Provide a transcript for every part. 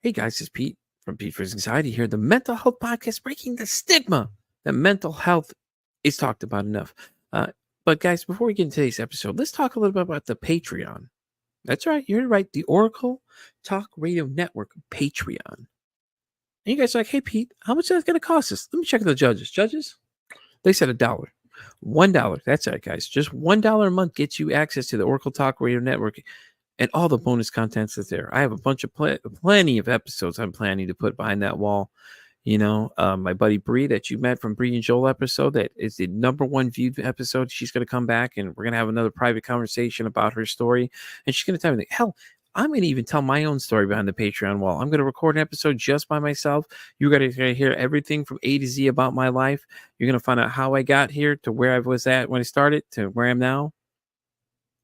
Hey guys, it's Pete from Pete vs. Anxiety here, the mental health podcast breaking the stigma that mental health is talked about enough. But guys, before we get into today's episode, let's talk a little bit about the Patreon. That's right, you're right, the Oracle Talk Radio Network Patreon. And you guys are like, hey Pete, how much is that going to cost us? Let me check the judges. Judges? They said $1. $1. That's right, guys. Just $1 a month gets you access to the Oracle Talk Radio Network and all the bonus contents that's there. I have a bunch of plenty of episodes I'm planning to put behind that wall. You know, my buddy Bree that you met from Bree and Joel episode, that is the #1 viewed episode. She's going to come back and we're going to have another private conversation about her story. And she's going to tell me, hell, I'm going to even tell my own story behind the Patreon wall. I'm going to record an episode just by myself. You're going to hear everything from A to Z about my life. You're going to find out how I got here to where I was at when I started to where I am now.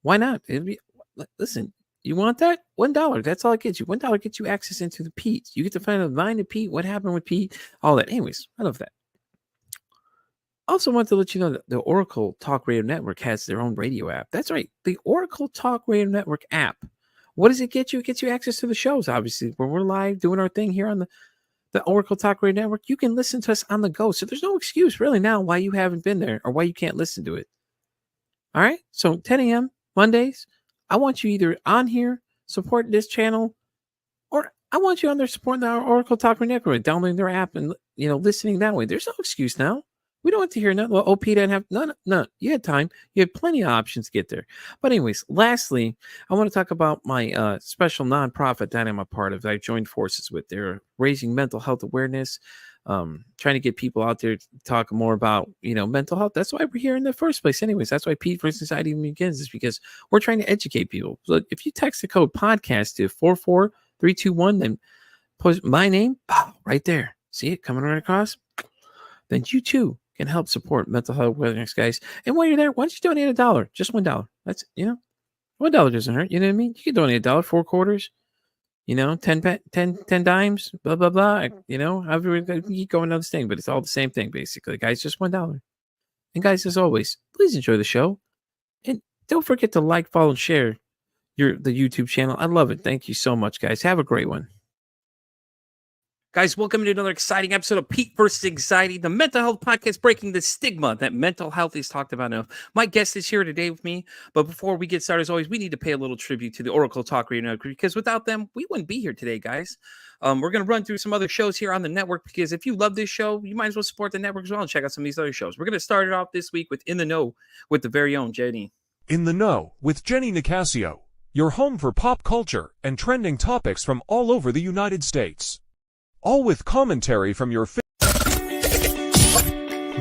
Why not? Listen, you want that? $1. That's all it gets you. $1 gets you access into the Pete. You get to find out the mind of Pete, what happened with Pete, all that. Anyways, I love that. Also want to let you know that the Oracle Talk Radio Network has their own radio app. That's right. The Oracle Talk Radio Network app. What does it get you? It gets you access to the shows, obviously. When we're live doing our thing here on the Oracle Talk Radio Network, you can listen to us on the go. So there's no excuse really now why you haven't been there or why you can't listen to it. All right? So 10 a.m. Mondays, I want you either on here, supporting this channel, or I want you on there supporting the Oracle Talk Radio Network, downloading their app and, listening that way. There's no excuse now. We don't have to hear nothing. Well, OP didn't have none. You had time. You had plenty of options to get there. But anyways, lastly, I want to talk about my special nonprofit that I'm a part of that I joined forces with. They're raising mental health awareness, trying to get people out there to talk more about, mental health. That's why we're here in the first place. Anyways, that's why Pete vs. Anxiety begins, is because we're trying to educate people. So if you text the code podcast to 44321, then post my name right there. See it coming right across? Then you too can help support mental health awareness, guys. And while you're there, why don't you donate $1? Just $1. That's, $1 doesn't hurt. You know what I mean? You can donate $1, 4 quarters, 10 dimes, blah, blah, blah. However, we keep going on this thing, but it's all the same thing, basically, guys. Just $1. And guys, as always, please enjoy the show. And don't forget to like, follow, and share the YouTube channel. I love it. Thank you so much, guys. Have a great one. Guys, welcome to another exciting episode of Pete vs. Anxiety, the mental health podcast breaking the stigma that mental health is talked about enough. My guest is here today with me, but before we get started, as always, we need to pay a little tribute to the Oracle Talk Radio Network, because without them, we wouldn't be here today, guys. We're going to run through some other shows here on the network, because if you love this show, you might as well support the network as well and check out some of these other shows. We're going to start it off this week with In the Know with the very own Jenny. In the Know with Jenny Nicasio, your home for pop culture and trending topics from all over the United States. All with commentary from your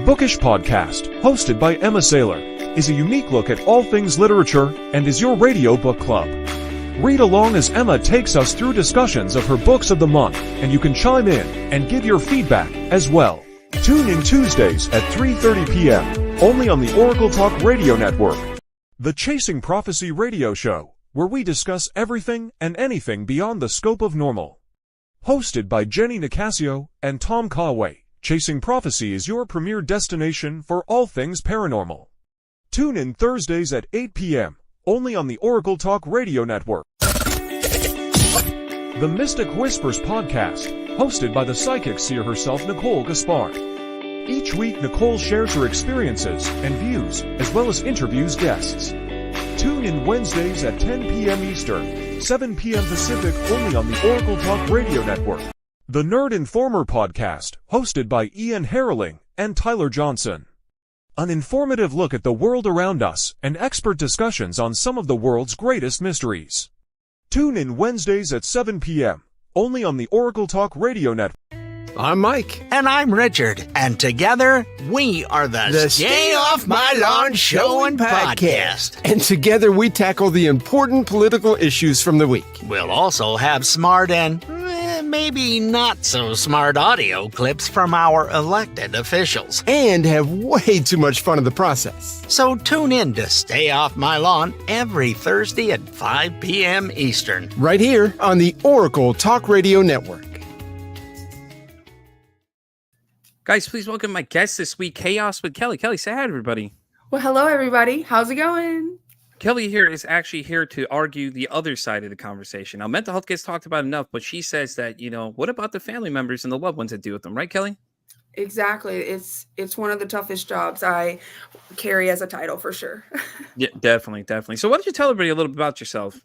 Bookish podcast, hosted by Emma Saylor, is a unique look at all things literature and is your radio book club. Read along as Emma takes us through discussions of her books of the month, and you can chime in and give your feedback as well. Tune in Tuesdays at 3:30 p.m., only on the Oracle Talk Radio Network. The Chasing Prophecy radio show, where we discuss everything and anything beyond the scope of normal. Hosted by Jenny Nicasio and Tom Conway, Chasing Prophecy is your premier destination for all things paranormal. Tune in Thursdays at 8 p.m., only on the Oracle Talk Radio Network. The Mystic Whispers podcast, hosted by the psychic seer herself, Nicole Gaspar. Each week, Nicole shares her experiences and views, as well as interviews guests. Tune in Wednesdays at 10 p.m. Eastern, 7 p.m. Pacific, only on the Oracle Talk Radio Network. The Nerd Informer podcast, hosted by Ian Harrelling and Tyler Johnson. An informative look at the world around us and expert discussions on some of the world's greatest mysteries. Tune in Wednesdays at 7 p.m., only on the Oracle Talk Radio Network. I'm Mike. And I'm Richard. And together, we are the Stay Off My Lawn Show and Podcast. And together we tackle the important political issues from the week. We'll also have smart and maybe not so smart audio clips from our elected officials. And have way too much fun in the process. So tune in to Stay Off My Lawn every Thursday at 5 p.m. Eastern. Right here on the Oracle Talk Radio Network. Guys, please welcome my guest this week, Chaos with Kelly. Kelly, say hi to everybody. Well, hello, everybody. How's it going? Kelly here is actually here to argue the other side of the conversation. Now, mental health gets talked about enough, but she says that, what about the family members and the loved ones that deal with them, right, Kelly? Exactly. It's one of the toughest jobs I carry as a title for sure. Yeah, definitely, definitely. So, why don't you tell everybody a little bit about yourself?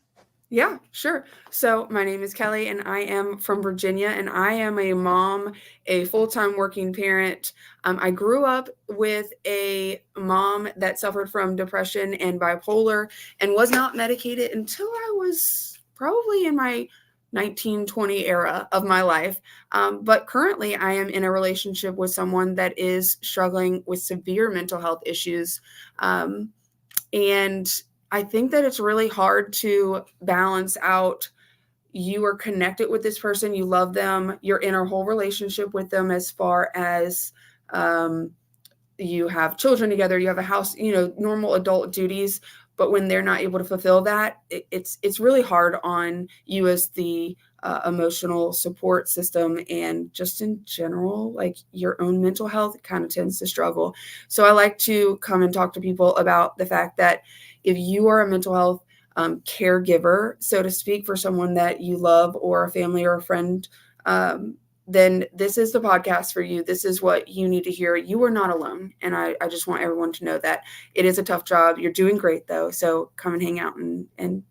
Yeah, sure. So my name is Kelly and I am from Virginia and I am a mom, a full-time working parent. I grew up with a mom that suffered from depression and bipolar and was not medicated until I was probably in my 1920 era of my life. But currently I am in a relationship with someone that is struggling with severe mental health issues. And I think that it's really hard to balance out. You are connected with this person, you love them, you're in a whole relationship with them as far as you have children together, you have a house, normal adult duties. But when they're not able to fulfill that, it's really hard on you as the emotional support system, and just in general, like your own mental health kind of tends to struggle. So I like to come and talk to people about the fact that if you are a mental health caregiver, so to speak, for someone that you love or a family or a friend, then this is the podcast for you. This is what you need to hear. You are not alone. And I just want everyone to know that it is a tough job. You're doing great though. So come and hang out and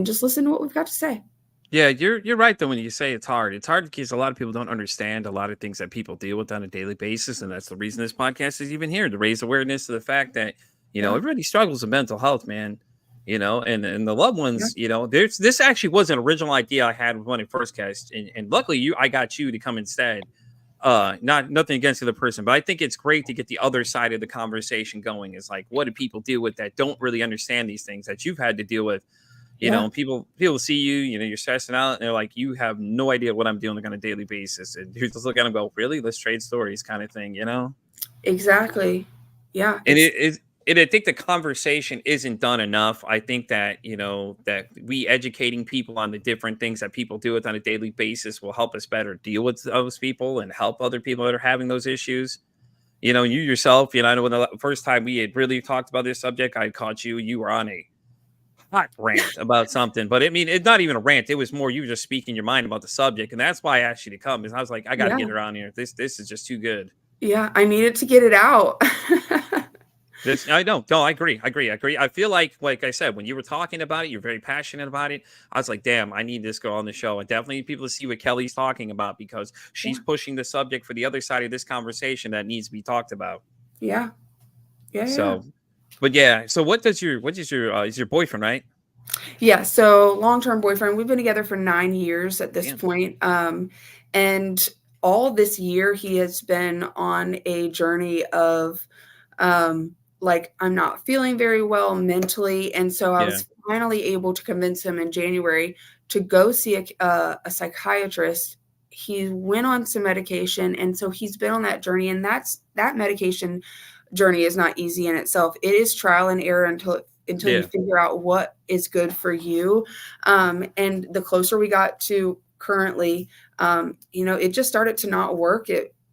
just listen to what we've got to say. Yeah, you're right though when you say it's hard. It's hard because a lot of people don't understand a lot of things that people deal with on a daily basis, and that's the reason this podcast is even here, to raise awareness to the fact that Yeah. everybody struggles with mental health, man. And the loved ones, Yeah. there's this actually was an original idea I had when I first cast, and luckily I got you to come instead. Nothing against the other person, but I think it's great to get the other side of the conversation going. Is like, what do people deal with that don't really understand these things that you've had to deal with? Yeah. People see you, you're stressing out, and they're like, you have no idea what I'm dealing on a daily basis. And you just look at them and go, really? Let's trade stories kind of thing, Exactly. Yeah. And I think the conversation isn't done enough. I think that, that we educating people on the different things that people deal with on a daily basis will help us better deal with those people and help other people that are having those issues. You yourself, I know when the first time we had really talked about this subject, I caught you were on a hot rant about something, but I mean, it's not even a rant. It was more you just speaking your mind about the subject, and that's why I asked you to come. Because I was like, I got to Yeah. get her on here. This is just too good. Yeah. I needed to get it out. I know. No, I agree. I feel like I said, when you were talking about it, you're very passionate about it. I was like, damn, I need this girl on the show, and definitely need people to see what Kelly's talking about, because she's pushing the subject for the other side of this conversation that needs to be talked about. Yeah. Yeah. So, but yeah. So what is your is your boyfriend, right? Yeah, so long-term boyfriend. We've been together for 9 years at this Damn. point. And all this year he has been on a journey of like, I'm not feeling very well mentally. And so I was finally able to convince him in January to go see a psychiatrist. He went on some medication, and so he's been on that journey, and that medication journey is not easy in itself. It is trial and error until you figure out what is good for you. And the closer we got to currently, it just started to not work.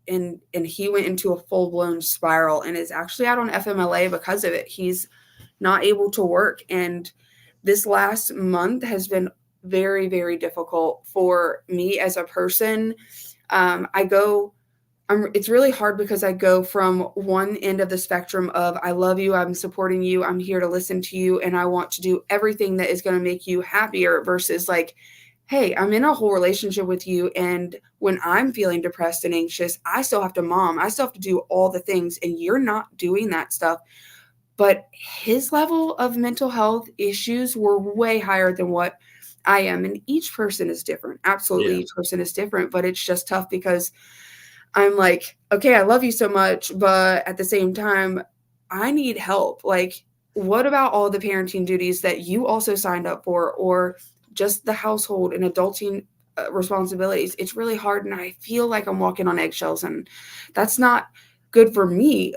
And he went into a full-blown spiral and is actually out on FMLA because of it. He's not able to work. And this last month has been very, very difficult for me as a person. It's really hard because I go from one end of the spectrum of, I love you, I'm supporting you, I'm here to listen to you, and I want to do everything that is going to make you happier, versus like, hey, I'm in a whole relationship with you, and when I'm feeling depressed and anxious, I still have to mom, I still have to do all the things, and you're not doing that stuff. But his level of mental health issues were way higher than what I am, and each person is different. Absolutely, each person is different, but it's just tough because I'm like, okay, I love you so much, but at the same time, I need help. Like, what about all the parenting duties that you also signed up for, or just the household and adulting responsibilities? It's really hard, and I feel like I'm walking on eggshells, and that's not good for me,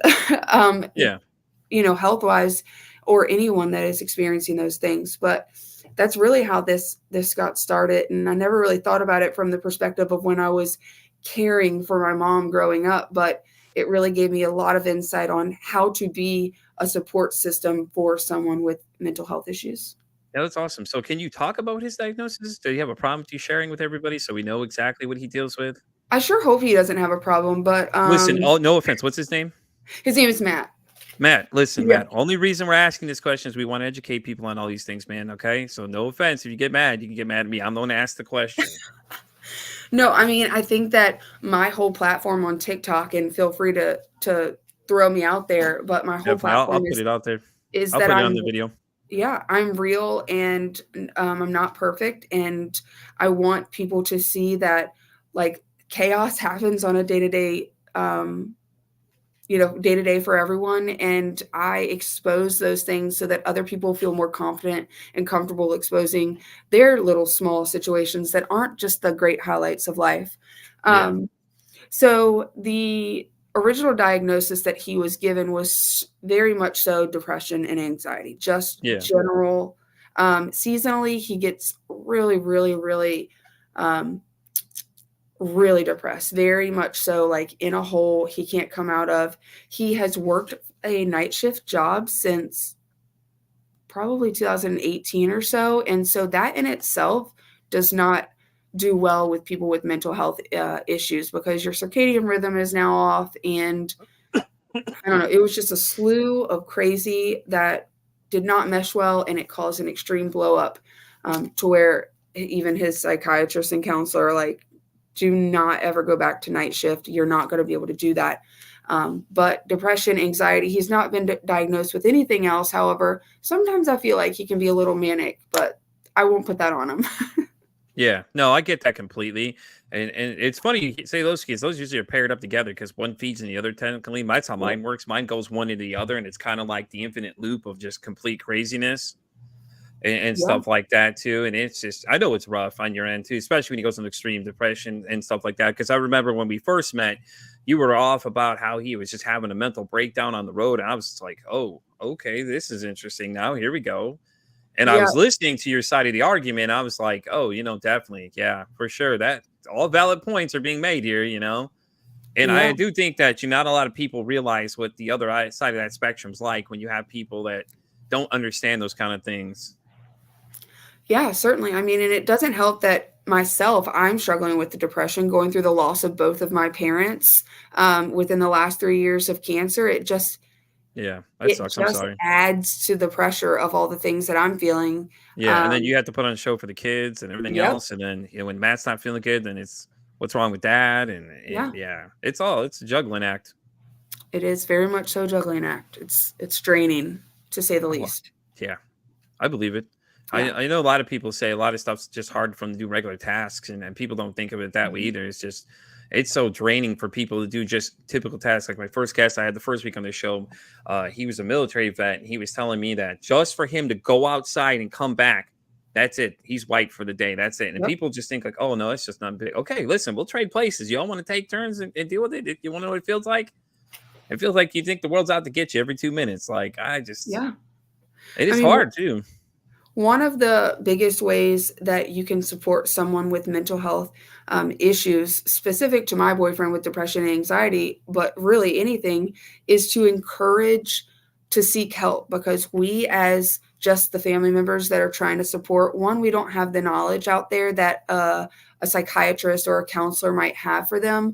health-wise, or anyone that is experiencing those things. But that's really how this got started, and I never really thought about it from the perspective of when I was caring for my mom growing up, but it really gave me a lot of insight on how to be a support system for someone with mental health issues. Yeah, that's awesome. So can you talk about his diagnosis? Do you have a problem with you sharing with everybody so we know exactly what he deals with? I sure hope he doesn't have a problem, but Listen, oh, no offense. What's his name? his name is Matt. Matt. Listen, Yeah. Matt. Only reason we're asking this question is we want to educate people on all these things, man. Okay. So no offense. If you get mad, you can get mad at me. I'm the one to ask the question. No, I mean, I think that my whole platform on TikTok, and feel free to throw me out there, but my whole Definitely. I'll platform put it out there. is I'll that put it on the video. I'm real, and I'm not perfect, and I want people to see that like chaos happens on a day-to-day day-to-day for everyone, and I expose those things so that other people feel more confident and comfortable exposing their little small situations that aren't just the great highlights of life. Yeah. So the original diagnosis that he was given was very much so depression and anxiety, just Yeah. general. Seasonally, he gets really, really, really, really depressed, very much so, like in a hole he can't come out of. He has worked a night shift job since probably 2018 or so, and so that in itself does not do well with people with mental health issues, because your circadian rhythm is now off, and I don't know, it was just a slew of crazy that did not mesh well, and it caused an extreme blow up, to where even his psychiatrist and counselor are like, do not ever go back to night shift. You're not going to be able to do that. But depression, anxiety, he's not been diagnosed with anything else. However, sometimes I feel like he can be a little manic, but I won't put that on him. Yeah, no, I get that completely, and it's funny you say those kids; those usually are paired up together because one feeds in the other. Technically, that's how mine works. Mine goes one into the other, and it's kind of like the infinite loop of just complete craziness and Yeah. stuff like that too. And it's just, I know it's rough on your end too, especially when he goes into extreme depression and stuff like that. Because I remember when we first met, you were off about how he was just having a mental breakdown on the road, and I was just like, oh, okay, this is interesting. Now here we go. And I Yeah. was listening to your side of the argument. I was like, oh, definitely. Yeah, for sure. That all valid points are being made here, And Yeah. I do think that not a lot of people realize what the other side of that spectrum's like when you have people that don't understand those kind of things. Yeah, certainly. I mean, and it doesn't help that I'm struggling with the depression, going through the loss of both of my parents within the last 3 years of cancer. Yeah, that sucks. I'm sorry. Adds to the pressure of all the things that I'm feeling. Yeah, and then you have to put on a show for the kids and everything Yep. else. And then when Matt's not feeling good, then it's what's wrong with dad? And Yeah. it's a juggling act. It is very much so a juggling act. It's draining, to say the least. Yeah, I believe it. Yeah. I know a lot of people say a lot of stuff's just hard for them to do regular tasks, and people don't think of it that way either. It's so draining for people to do just typical tasks. Like my first guest I had the first week on the show, he was a military vet, and he was telling me that just for him to go outside and come back, that's it. He's white for the day. That's it. And people just think like, oh no, it's just not big. Okay, listen, we'll trade places. You all want to take turns and deal with it? You want to know what it feels like? It feels like you think the world's out to get you every 2 minutes. Like it is hard too. One of the biggest ways that you can support someone with mental health issues, specific to my boyfriend with depression and anxiety, but really anything, is to encourage to seek help, because we, as just the family members that are trying to support, one, we don't have the knowledge out there that a psychiatrist or a counselor might have for them.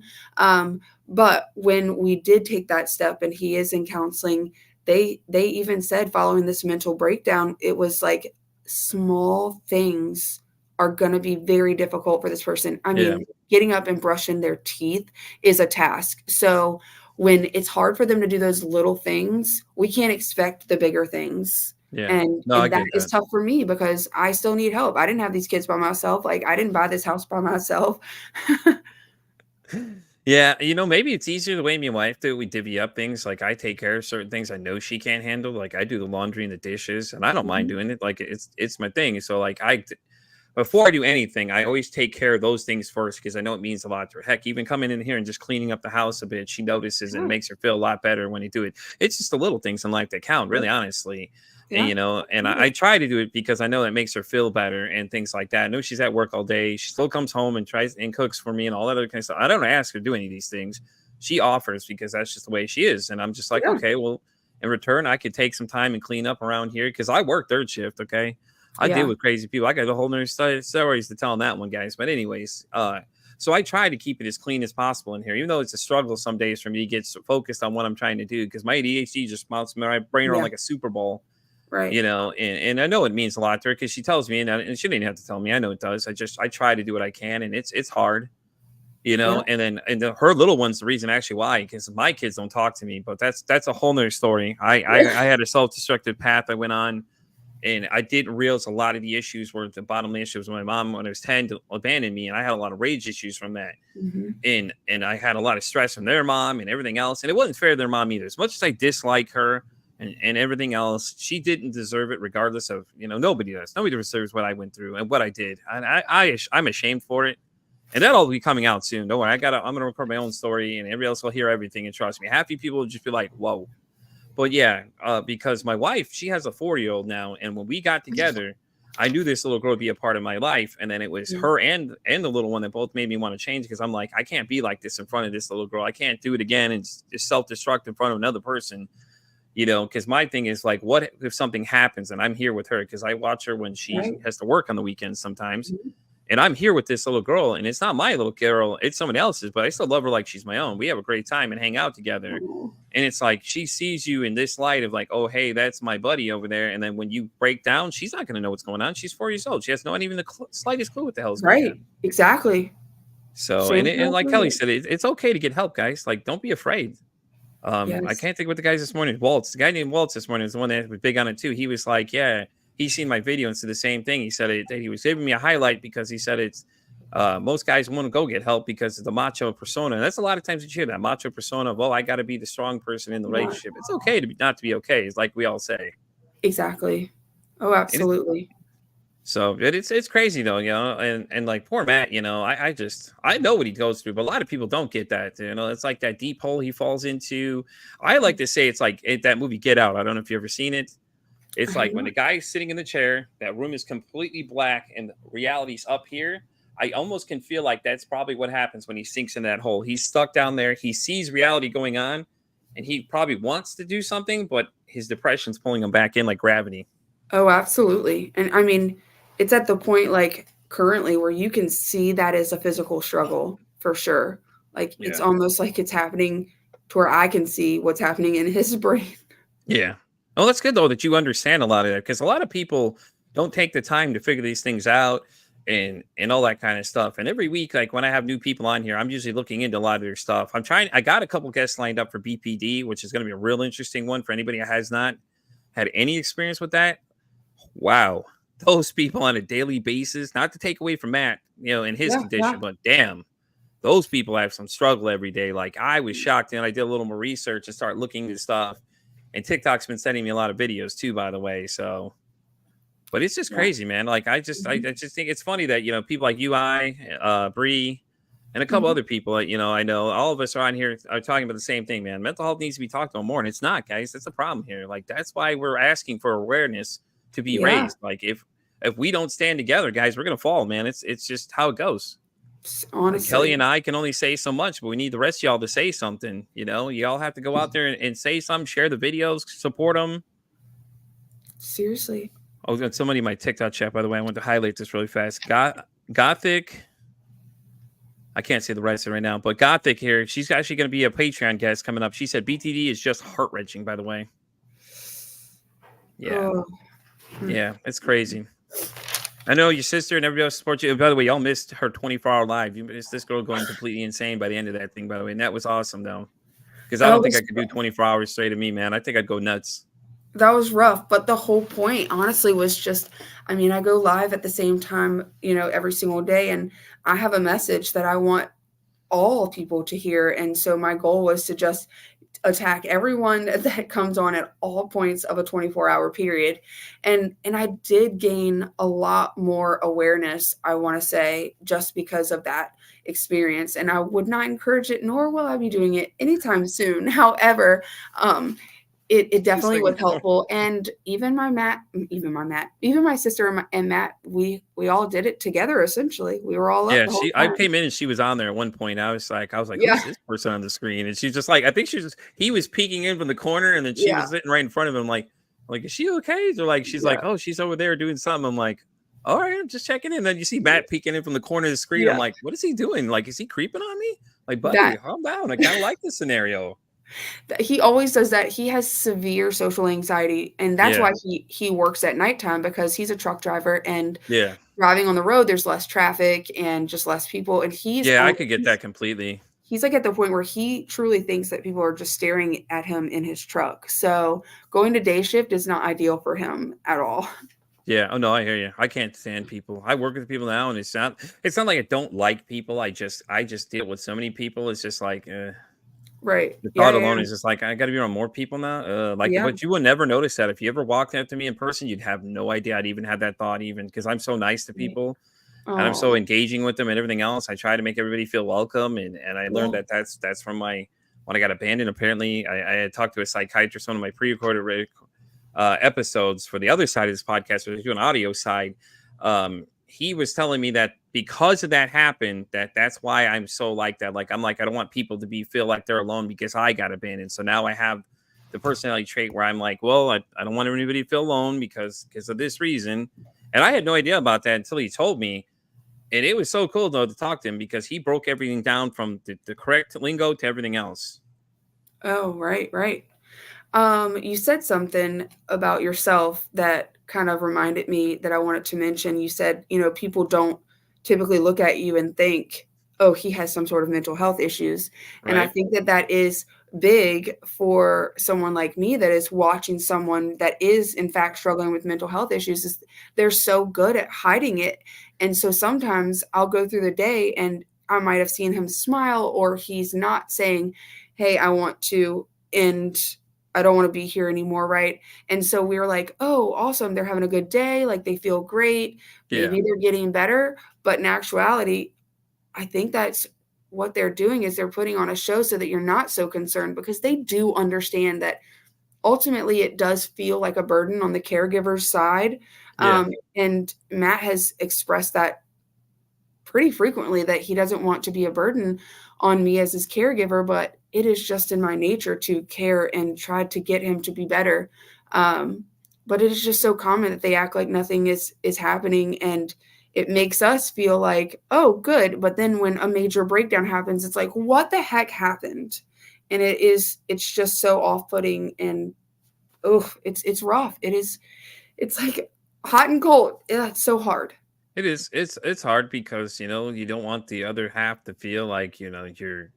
But when we did take that step and he is in counseling, they even said, following this mental breakdown, it was like, small things are going to be very difficult for this person. I mean, getting up and brushing their teeth is a task. So when it's hard for them to do those little things, we can't expect the bigger things. Yeah. And I that get is that. tough for me, because I still need help. I didn't have these kids by myself. Like, I didn't buy this house by myself. Yeah, maybe it's easier the way me and wife do. We divvy up things. Like I take care of certain things I know she can't handle. Like I do the laundry and the dishes, and I don't mind doing it. Like it's my thing. So like before I do anything, I always take care of those things first, because I know it means a lot to her. Heck, even coming in here and just cleaning up the house a bit, she notices and makes her feel a lot better when you do it. It's just the little things in life that count, really, honestly. And, and I try to do it because I know that makes her feel better and things like that. I know she's at work all day. She still comes home and tries and cooks for me and all that other kind of stuff. I don't ask her to do any of these things. She offers because that's just the way she is. And I'm just like, okay, well, in return, I could take some time and clean up around here because I work third shift. Okay. I deal Yeah. with crazy people. I got a whole nother stories to tell on that one, guys. But anyways, so I try to keep it as clean as possible in here, even though it's a struggle some days for me to get focused on what I'm trying to do because my ADHD just mounts my brain around Yeah. like a Super Bowl, Right. and I know it means a lot to her because she tells me, and she didn't have to tell me. I know it does. I try to do what I can, and it's hard, Yeah. and then her little one's the reason actually why, because my kids don't talk to me, but that's a whole nother story. I had a self-destructive path I went on, and I didn't realize a lot of the issues were the bottom line issues. My mom, when I was 10, abandoned me, and I had a lot of rage issues from that. Mhm. And I had a lot of stress from their mom and everything else. And it wasn't fair to their mom either. As much as I dislike her and everything else, she didn't deserve it, regardless of, nobody does. Nobody deserves what I went through and what I did. And I'm ashamed for it. And that'll be coming out soon. Don't worry. I'm gonna record my own story, and everybody else will hear everything. And trust me, half you people will just be like, "Whoa." But yeah, because my wife, she has a 4-year-old now, and when we got together, I knew this little girl would be a part of my life, and then it was her and the little one that both made me want to change because I'm like, I can't be like this in front of this little girl. I can't do it again and just self-destruct in front of another person, because my thing is like, what if something happens and I'm here with her because I watch her when she Right. has to work on the weekends sometimes. Mhm. And I'm here with this little girl, and it's not my little girl, it's someone else's, but I still love her like she's my own. We have a great time and hang out together. Aw. And it's like she sees you in this light of like, oh, hey, that's my buddy over there. And then when you break down, she's not going to know what's going on. She's 4 years old. She has not even the slightest clue what the hell is going Right. on. Exactly. So, Same and like for Kelly me. said, it's okay to get help, guys. Like, don't be afraid. I Yes. can't think what the guys this morning. Waltz, the guy named Waltz this morning is the one that was big on it too. He was like, yeah, he's seen my video and said the same thing. He said that he was giving me a highlight because he said it's most guys want to go get help because of the macho persona. And that's a lot of times you hear that macho persona of, oh, I got to be the strong person in the Yeah. relationship. It's okay to not to be okay. It's like we all say. Exactly. Oh, And it's, absolutely. so it's crazy though, and like poor Matt, I know what he goes through, but a lot of people don't get that. It's like that deep hole he falls into. I like to say it's like that movie Get Out. I don't know if you've ever seen it. It's I like have when the not. guy's sitting in the chair, that room is completely black and reality's up here. I almost can feel like that's probably what happens when he sinks in that hole. He's stuck down there. He sees reality going on, and he probably wants to do something, but his depression's pulling him back in like gravity. Oh, absolutely. And I mean, it's at the point like currently where you can see that is a physical struggle for sure. Like it's Yeah. almost like it's happening to where I can see what's happening in his brain. Yeah. Oh, that's good though that you understand a lot of that because a lot of people don't take the time to figure these things out and all that kind of stuff. And every week, like when I have new people on here, I'm usually looking into a lot of their stuff. I got a couple guests lined up for BPD, which is going to be a real interesting one for anybody that has not had any experience with that. Wow. Those people on a daily basis, not to take away from Matt, in his Yeah, yeah. condition, but damn, those people have some struggle every day. Like I was shocked and I did a little more research and start looking at stuff. And TikTok's been sending me a lot of videos too, by the way. So, but it's just Yeah. crazy, man. Like I just think it's funny that people like you, Bree, and a couple Mhm. other people that I know. All of us are on here are talking about the same thing, man. Mental health needs to be talked about more, and it's not, guys. That's the problem here. Like that's why we're asking for awareness to be Yeah. raised. Like if we don't stand together, guys, we're gonna fall, man. It's just how it goes. Like Kelly Honestly. and I can only say so much, but we need the rest of y'all to say something. You all have to go out there and say something, share the videos, support them. Seriously. Oh, got somebody in my TikTok chat, by the way. I want to highlight this really fast. Gothic. I can't say the rest of it right now, but Gothic here. She's actually going to be a Patreon guest coming up. She said BTD is just heart wrenching, by the way. Yeah. Oh. Yeah. It's crazy. I know your sister and everybody else supports you. By the way, y'all missed her 24-hour live. You missed this girl going completely insane by the end of that thing, by the way. And that was awesome, though. Because I That don't think I was could do 24 hours straight of me, man. I think I'd go nuts. that was rough, but the whole point honestly was just, I mean, I go live at the same time, every single day, and I have a message that I want all people to hear. And so my goal was to just attack everyone that comes on at all points of a 24-hour period. And I did gain a lot more awareness, I want to say, just because of that experience. And I would not encourage it, nor will I be doing it anytime soon. However, it It's definitely like, was helpful. And even my sister and Matt, we all did it together. Essentially, we were all up yeah, the whole I time. came in and she was on there at one point. I was like, Yeah, who's this person on the screen? And she's just like, I think he was peeking in from the corner, and then she yeah, was sitting right in front of him, like, is she okay? Or like, she's like, yeah, oh, she's over there doing something. I'm like, all right, I'm just checking in. Then you see Matt peeking in from the corner of the screen. I'm yeah. like, what is he doing? Like, is he creeping on me? Like, buddy, That calm down. I kind of like this scenario. he always does that. He has severe social anxiety, and that's Yeah, why he works at nighttime because he's a truck driver and yeah, driving on the road. There's less traffic and just less people, and yeah. I could get that completely. he's like at the point where he truly thinks that people are just staring at him in his truck. So going to day shift is not ideal for him at all. Yeah. Oh no, I hear you. I can't stand people. I work with people now, and it's not like I don't like people. I just deal with so many people. It's just like Right. the Yeah, thought yeah, alone is just like I got to be around more people now. Like, yeah. but you would never notice that if you ever walked up to me in person, you'd have no idea I'd even had that thought, even because I'm so nice to Right. people and I'm so Oh, engaging with them and everything else. I try to make everybody feel welcome, and I yeah. learned that that's from my when I got abandoned. Apparently, I had talked to a psychiatrist on one of my pre-recorded episodes for the other side of this podcast, or an audio side. He was telling me that because of that happened, that's why I'm so like that. Like I'm like I don't want people to feel like they're alone because I got abandoned. So now I have the personality trait where I'm like, well, I don't want anybody to feel alone because of this reason. And I had no idea about that until he told me. And it was so cool though to talk to him because he broke everything down from the correct lingo to everything else. Oh, right, right. You said something about yourself that kind of reminded me that I wanted to mention. You said, people don't typically look at you and think, oh, he has some sort of mental health issues. And I Right? think that that is big for someone like me that is watching someone that is in fact struggling with mental health issues is they're so good at hiding it. And so sometimes I'll go through the day and I might have seen him smile or he's not saying, hey, I want to end I don't want to be here anymore, right? And so we were like, "Oh, awesome. They're having a good day. Like they feel great. Yeah. Maybe they're getting better." But in actuality, I think that's what they're doing is they're putting on a show so that you're not so concerned because they do understand that ultimately it does feel like a burden on the caregiver's side. Yeah. And Matt has expressed that pretty frequently that he doesn't want to be a burden on me as his caregiver, but it is just in my nature to care and try to get him to be better. Um, but it is just so common that they act like nothing is happening, and it makes us feel like, oh, good. But then when a major breakdown happens, it's like, what the heck happened? And it's just so off-putting, and oh, it's rough. It's like hot and cold. Yeah, it's so hard. It is. It's hard because you don't want the other half to feel like you're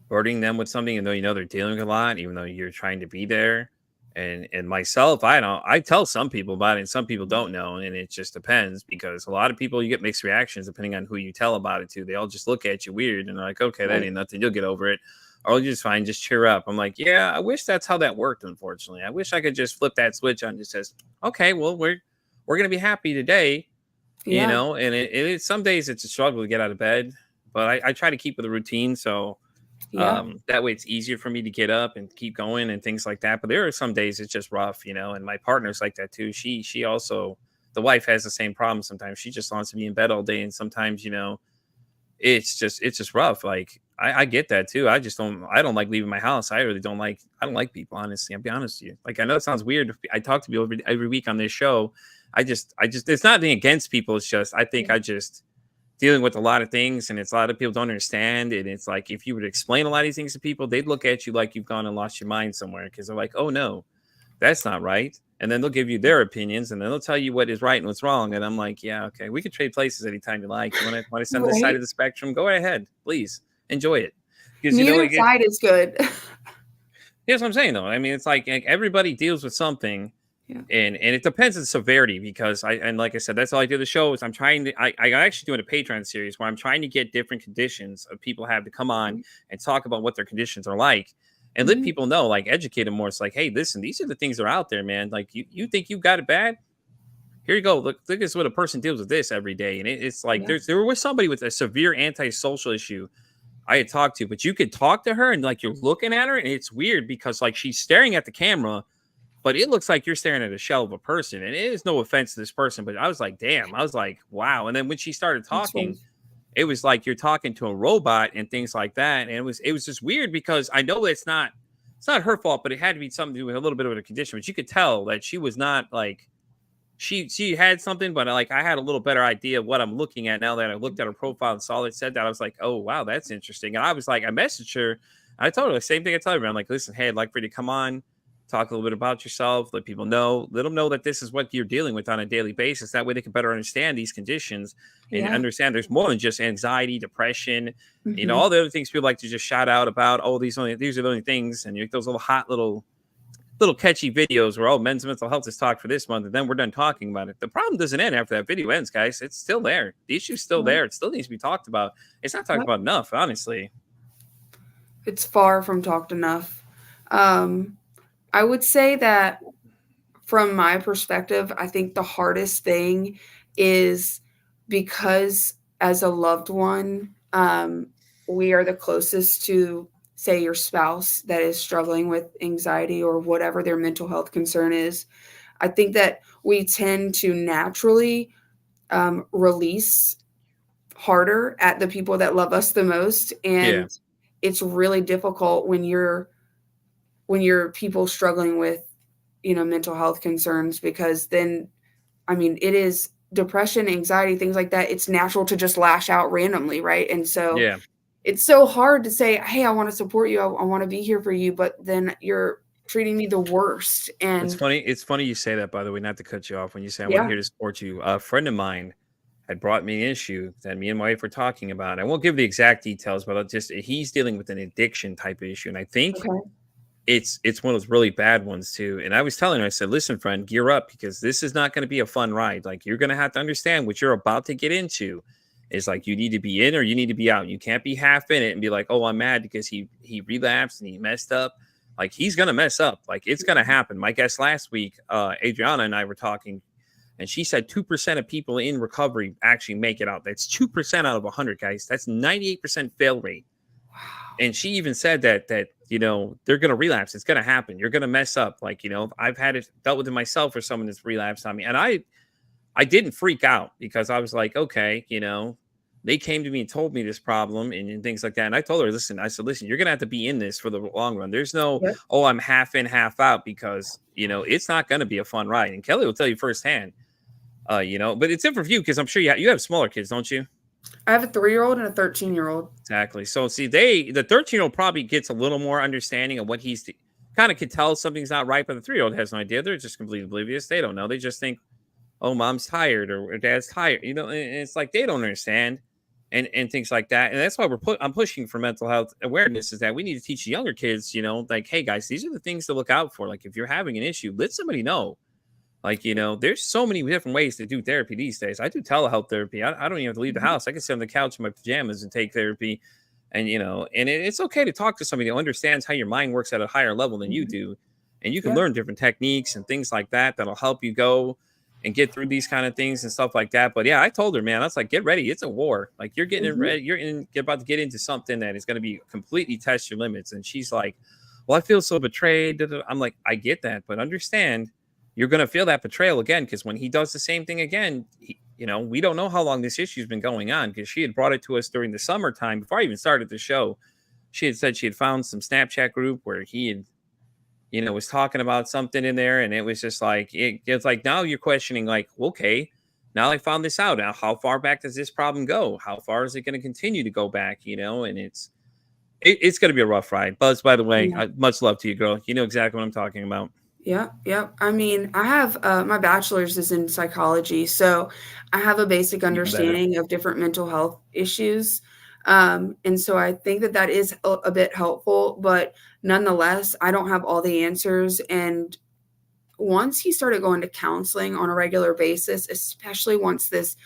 burdening them with something, even though they're dealing with a lot, even though you're trying to be there. And myself, I tell some people about it, and some people don't know, and it just depends because a lot of people you get mixed reactions depending on who you tell about it to. They all just look at you weird and they're like, okay, that Right. ain't nothing. You'll get over it, or you're just fine. Just cheer up. I'm like, yeah, I wish that's how that worked. Unfortunately, I wish I could just flip that switch on and just says, okay, well we're gonna be happy today. Yeah. And some days it's a struggle to get out of bed, but I try to keep with a routine. So Yeah. that way it's easier for me to get up and keep going and things like that. But there are some days it's just rough, and my partner's like that too. She also, the wife has the same problem. Sometimes she just wants to be in bed all day. And sometimes, it's just rough. Like I get that too. I don't like leaving my house. I don't like people, honestly. I'll be honest with you. Like I know it sounds weird. I talk to people every week on this show. It's not being against people. It's just, I think I just dealing with a lot of things, and it's a lot of people don't understand. And it's like, if you would explain a lot of these things to people, they'd look at you like you've gone and lost your mind somewhere. Because they're like, oh no, that's not right. And then they'll give you their opinions, and then they'll tell you what is right and what's wrong. And I'm like, yeah, okay, we could trade places anytime you like. You want to send this side Right? of the spectrum? Go right ahead, please enjoy it. Because Neither side is good. here's what I'm saying though. I mean, it's like everybody deals with something, Yeah. and it depends on the severity. Because like I said, that's all I do. The show is I'm trying to. I actually doing a Patreon series where I'm trying to get different conditions of people have to come on and talk about what their conditions are like, and let Mhm. people know, like educate them more. It's like, hey, listen, these are the things that are out there, man. Like you think you got it bad? Here you go. Look, this is what a person deals with this every day, and it's like Yeah. there was somebody with a severe antisocial issue I had talked to, but you could talk to her and like you're looking at her, and it's weird because like she's staring at the camera, but it looks like you're staring at a shell of a person. And it is no offense to this person, but I was like, damn, I was like, wow. And then when she started talking, it was like you're talking to a robot and things like that. And it was just weird because I know it's not her fault, but it had to be something to do with a little bit of a condition. But you could tell that she was not like she had something, but like I had a little better idea of what I'm looking at now that I looked at her profile and saw it said that. I was like, oh wow, that's interesting. And I was like, I messaged her. I told her the same thing I tell everyone. I'm like, listen, hey, I'd like for you to come on, talk a little bit about yourself, let people know, let them know that this is what you're dealing with on a daily basis. That way they can better understand these conditions and understand there's more than just anxiety, depression, all the other things people like to just shout out about. Oh, these are the only things, and those little hot little catchy videos where men's mental health is talked for this month, and then we're done talking about it. The problem doesn't end after that video ends, guys. It's still there. The issue's still there. It still needs to be talked about. It's not talked about enough, honestly. It's far from talked enough. I would say that from my perspective, I think the hardest thing is because as a loved one, we are the closest to, say, your spouse that is struggling with anxiety or whatever their mental health concern is. I think that we tend to naturally release harder at the people that love us the most. And it's really difficult when you're people struggling with, mental health concerns, because then, I mean, it is depression, anxiety, things like that. It's natural to just lash out randomly. Right. And so it's so hard to say, hey, I want to support you. I want to be here for you. But then you're treating me the worst. And it's funny you say that, by the way, not to cut you off. When you say I want here to support you, a friend of mine had brought me an issue that me and my wife were talking about. I won't give the exact details, but he's dealing with an addiction type of issue. And I think it's one of those really bad ones too. And I was telling her, I said, listen, friend, gear up, because this is not going to be a fun ride. Like, you're going to have to understand what you're about to get into. Is like, you need to be in or you need to be out. You can't be half in it and be like, oh, I'm mad because he relapsed and he messed up. Like, he's going to mess up. Like, it's going to happen. My guest last week, Adriana and I were talking, and she said 2% of people in recovery actually make it out. That's 2% out of 100, guys. That's 98% fail rate. Wow. And she even said that they're going to relapse. It's going to happen. You're going to mess up. Like, I've dealt with it myself, or someone that's relapsed on me. And I didn't freak out, because I was like, okay, they came to me and told me this problem and things like that. And I told her, listen, you're going to have to be in this for the long run. There's no, oh, I'm half in, half out, because, it's not going to be a fun ride. And Kelly will tell you firsthand, but it's different for you, because I'm sure you have smaller kids, don't you? I have a 3-year-old and a 13-year-old. Exactly. So see, the 13-year-old probably gets a little more understanding of what he's kind of could tell something's not right, but the 3-year-old has no idea. They're just completely oblivious. They don't know. They just think, oh, mom's tired or dad's tired, and it's like they don't understand and things like that. And that's why I'm pushing for mental health awareness, is that we need to teach the younger kids, like, hey guys, these are the things to look out for. Like, if you're having an issue, let somebody know. Like, there's so many different ways to do therapy these days. I do telehealth therapy. I don't even have to leave the house. I can sit on the couch in my pajamas and take therapy. And, it's okay to talk to somebody who understands how your mind works at a higher level than you do. And you can learn different techniques and things like that that'll help you go and get through these kind of things and stuff like that. But yeah, I told her, man, I was like, get ready. It's a war. Like, you're getting ready. You're about to get into something that is going to be completely test your limits. And she's like, well, I feel so betrayed. I'm like, I get that, but understand, you're going to feel that betrayal again, because when he does the same thing again, we don't know how long this issue's been going on, because she had brought it to us during the summertime before I even started the show. She had said she had found some Snapchat group where he had, was talking about something in there. And it was just like, it's like, now you're questioning, like, okay, now I found this out. Now, how far back does this problem go? How far is it going to continue to go back? And it's going to be a rough ride. Buzz, by the way, much love to you, girl. You know exactly what I'm talking about. Yeah. I mean, I have my bachelor's is in psychology, so I have a basic understanding of different mental health issues. And so I think that is a bit helpful, but nonetheless, I don't have all the answers. And once he started going to counseling on a regular basis, especially once this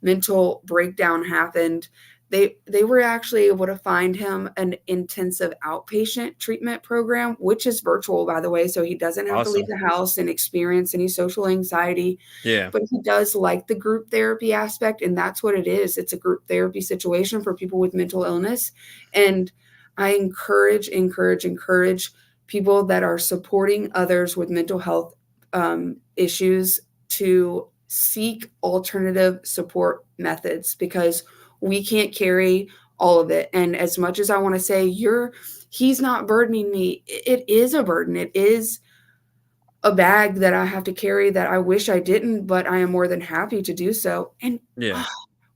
mental breakdown happened, they were actually able to find him an intensive outpatient treatment program, which is virtual, by the way. So he doesn't have to leave the house and experience any social anxiety. Yeah. But he does like the group therapy aspect. And that's what it is. It's a group therapy situation for people with mental illness. And I encourage people that are supporting others with mental health issues to seek alternative support methods, because we can't carry all of it. And as much as I want to say he's not burdening me, it is a burden. It is a bag that I have to carry that I wish I didn't, but I am more than happy to do so. And Yeah.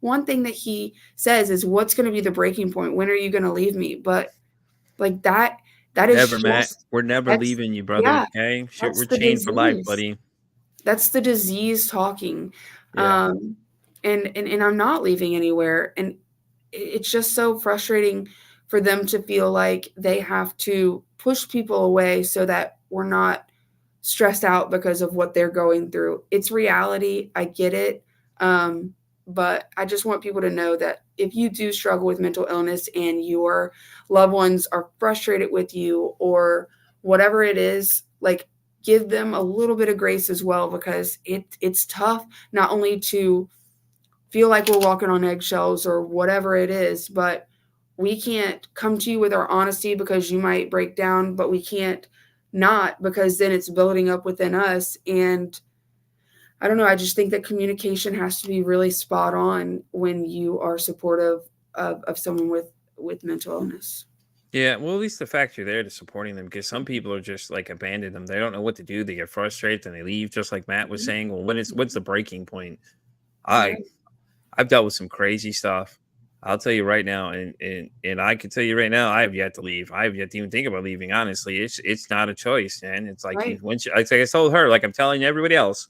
one thing that he says is, what's going to be the breaking point? When are you going to leave me? But like that is Never, Matt. just, We're never that's, leaving you, brother. yeah, Okay? Shit, that's we're the chained for life, disease. buddy. That's the disease talking. Yeah. And I'm not leaving anywhere. And it's just so frustrating for them to feel like they have to push people away so that we're not stressed out because of what they're going through. It's reality. I get it. But I just want people to know that if you do struggle with mental illness and your loved ones are frustrated with you or whatever it is, like, give them a little bit of grace as well, because it's tough not only to feel like we're walking on eggshells or whatever it is, but we can't come to you with our honesty because you might break down, but we can't not, because then it's building up within us. And I don't know, I just think that communication has to be really spot on when you are supportive of someone with mental illness. Yeah, well, at least the fact you're there to supporting them, because some people are just like abandon them. They don't know what to do. They get frustrated and they leave, just like Matt was saying. Well, what's the breaking point? I Right. I've dealt with some crazy stuff. I'll tell you right now, and I can tell you right now, I have yet to leave. I have yet to even think about leaving. Honestly, it's not a choice, man. It's like Right. once like I told her, like I'm telling everybody else,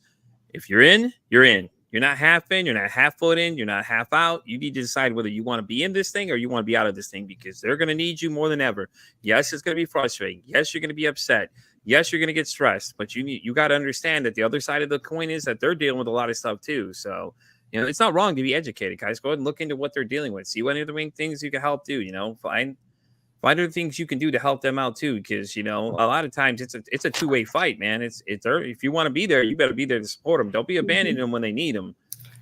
if you're in, you're in. You're not half in, you're not half foot in, you're not half out. You need to decide whether you want to be in this thing or you want to be out of this thing, because they're going to need you more than ever. Yes, it's going to be frustrating. Yes, you're going to be upset. Yes, you're going to get stressed, but you got to understand that the other side of the coin is that they're dealing with a lot of stuff too. So, it's not wrong to be educated, guys. Go ahead and look into what they're dealing with. See what other things you can help do. Find other things you can do to help them out too, because a lot of times it's a two-way fight, man. If you want to be there, you better be there to support them. Don't be abandoning them when they need them,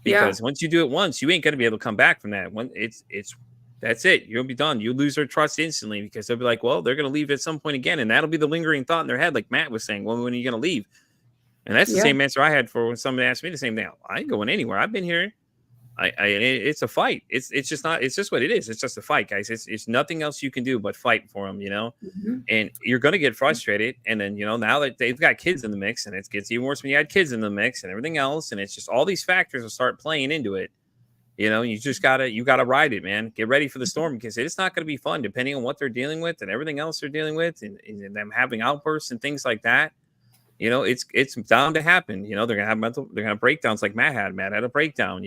Yeah. because once you do it once, you ain't gonna be able to come back from that. That's it. You'll be done. You lose their trust instantly, because they'll be like, well, they're gonna leave at some point again, and that'll be the lingering thought in their head, like Matt was saying. Well, when are you gonna leave? And that's the Yeah. same answer I had for when somebody asked me the same thing. I ain't going anywhere. I've been here. It's a fight. It's just not. It's just what it is. It's just a fight, guys. It's nothing else you can do but fight for them. Mhm. And you're gonna get frustrated. And then now that they've got kids in the mix, and it gets even worse when you add kids in the mix and everything else, and it's just all these factors will start playing into it. You just gotta ride it, man. Get ready for the storm, because it's not gonna be fun, depending on what they're dealing with and everything else they're dealing with, and them having outbursts and things like that. It's bound to happen. They're gonna have breakdowns like Matt had. Matt had a breakdown,